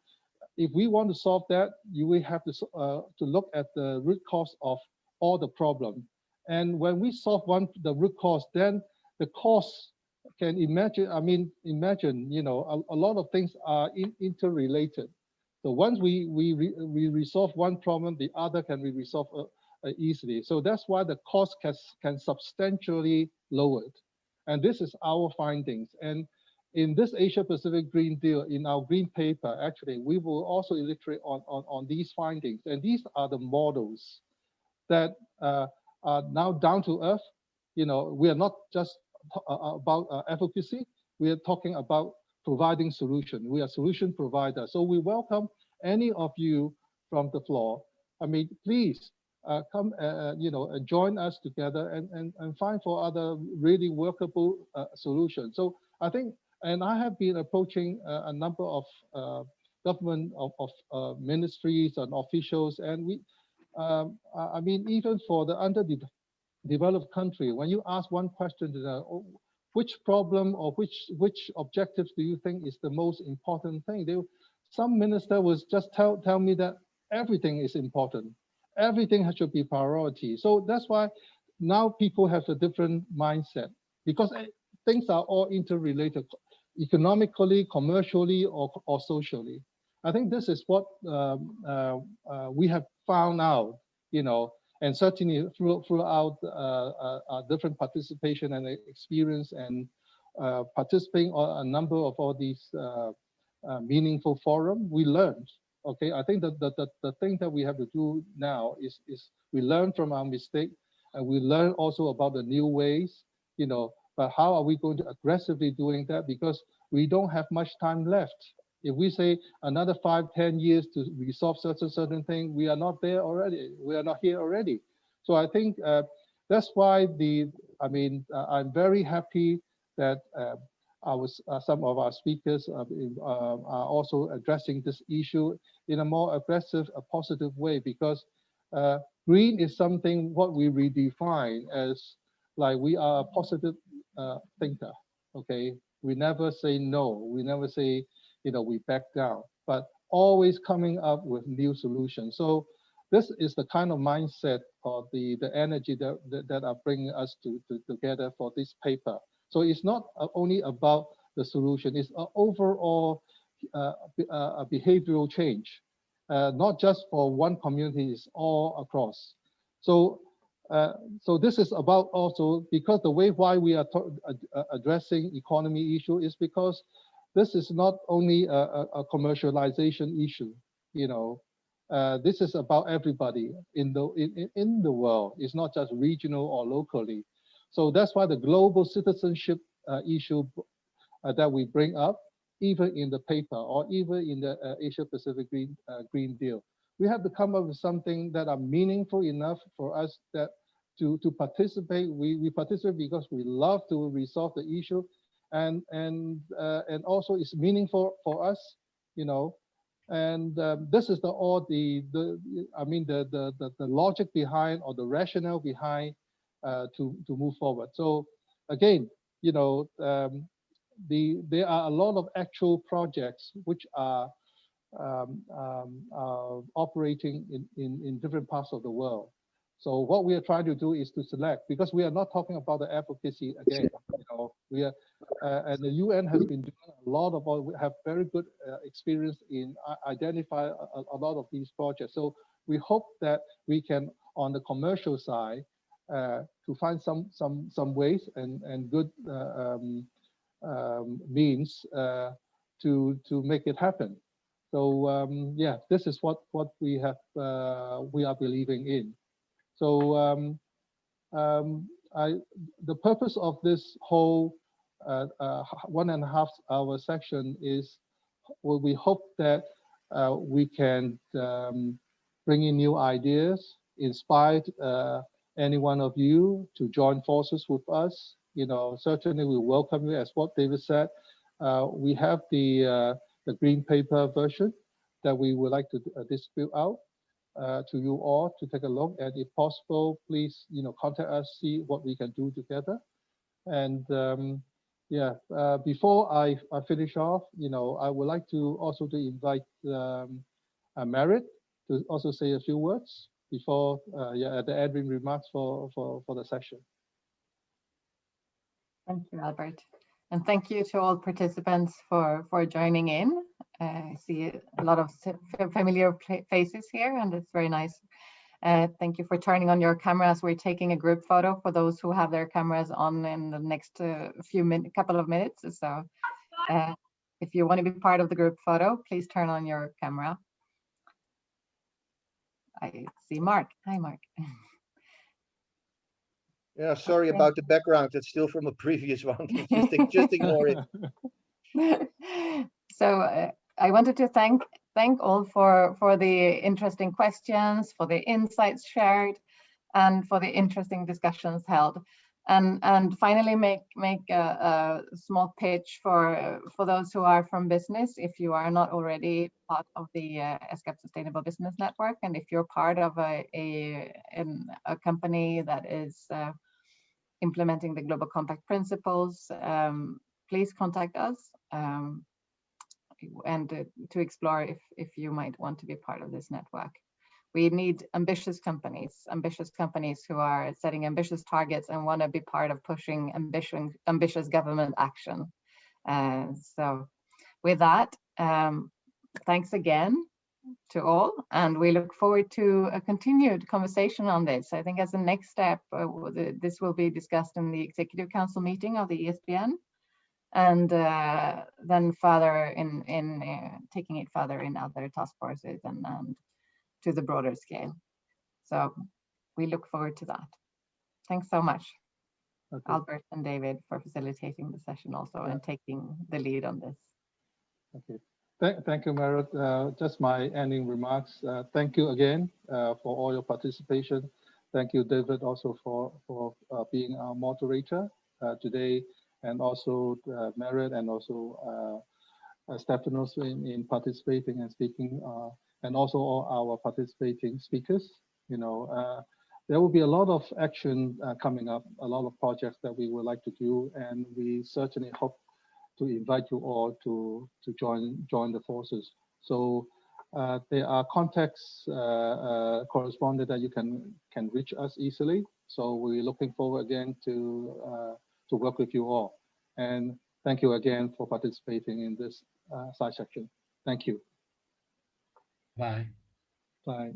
if we want to solve that, you will have to look at the root cause of all the problem. And when we solve the root cause, then the cause can imagine, you know, a lot of things are interrelated. So once we resolve one problem, the other can be resolved easily. So that's why the cost can substantially lowered. And this is our findings. And in this Asia Pacific Green Deal, in our green paper, actually, we will also illustrate on these findings. And these are the models that are now down to earth. You know, we are not just about advocacy. We are talking about providing solution. We are solution provider. So we welcome any of you from the floor. I mean, please come, join us together and find for other really workable solutions. So I think, and I have been approaching a number of government of ministries and officials, and we, I mean, even for the underdeveloped country, when you ask one question to them, which problem or which objectives do you think is the most important thing? Some minister was just tell me that everything is important. Everything should be priority. So that's why now people have a different mindset, because things are all interrelated, economically, commercially, or socially. I think this is what we have found out, and certainly throughout different participation and experience and participating on a number of all these meaningful forum, we learned. Okay, I think that the thing that we have to do now is we learn from our mistake, and we learn also about the new ways, but how are we going to aggressively doing that? Because we don't have much time left. If we say another 5-10 years to resolve certain thing, we are not there already. We are not here already. So I think that's why I'm very happy that some of our speakers are also addressing this issue in a more aggressive, positive way, because green is something what we redefine as like we are a positive thinker. Okay, we never say no. We never say we back down, but always coming up with new solutions. So this is the kind of mindset or the energy that are bringing us together for this paper. So it's not only about the solution, it's an overall behavioral change, not just for one community, it's all across. So this is about also, because the way why we are addressing economy issue is because this is not only a commercialization issue, this is about everybody in the world. It's not just regional or locally. So that's why the global citizenship issue that we bring up, even in the paper or even in the Asia Pacific Green Deal, we have to come up with something that are meaningful enough for us that to participate. We participate because we love to resolve the issue, and also it's meaningful for us, And this is the logic behind, or the rationale behind to move forward. So again, there are a lot of actual projects which are operating in different parts of the world. So what we are trying to do is to select, because we are not talking about the advocacy again. We are, and the UN has been doing a lot of, we have very good experience in identify a lot of these projects. So we hope that we can, on the commercial side, to find some ways and good means to make it happen. So yeah, this is what we have we are believing in. So the purpose of this whole 1.5 hour section is, well, we hope that we can bring in new ideas, inspire any one of you to join forces with us. Certainly we welcome you, as what David said. We have the green paper version that we would like to distribute out to you all to take a look. And if possible, please, contact us, see what we can do together. And yeah, before I finish off, I would like to also invite Marit to also say a few words before at the ending remarks for the session. Thank you, Albert. And thank you to all participants for joining in. I see a lot of familiar faces here, and it's very nice. Thank you for turning on your cameras. We're taking a group photo for those who have their cameras on in the next couple of minutes. So if you want to be part of the group photo, please turn on your camera. I see Mark. Hi, Mark. Yeah, sorry about the background. It's still from a previous one. Just ignore it. So I wanted to thank all for the interesting questions, for the insights shared, and for the interesting discussions held. And finally make a small pitch for those who are from business. If you are not already part of the ESCAP Sustainable Business Network, and if you're part of a company that is implementing the Global Compact principles, please contact us and to explore if you might want to be part of this network. We need ambitious companies who are setting ambitious targets and want to be part of pushing ambitious government action. So with that, thanks again to all, and we look forward to a continued conversation on this. I think as the next step, this will be discussed in the Executive Council meeting of the ESBN, and then further in taking it further in other task forces and to the broader scale. So we look forward to that. Thanks so much, okay, Albert and David, for facilitating the session also, and taking the lead on this. Okay, thank you, Marit. Just my ending remarks. Thank you again for all your participation. Thank you, David, also for being our moderator today, and also Marit, and also Stefanos in participating and speaking, and also all our participating speakers. You know, there will be a lot of action coming up, a lot of projects that we would like to do, and we certainly hope to invite you all to join the forces. So there are contacts correspondent that you can reach us easily. So we're looking forward again to work with you all. And thank you again for participating in this side section. Thank you. Bye. Bye.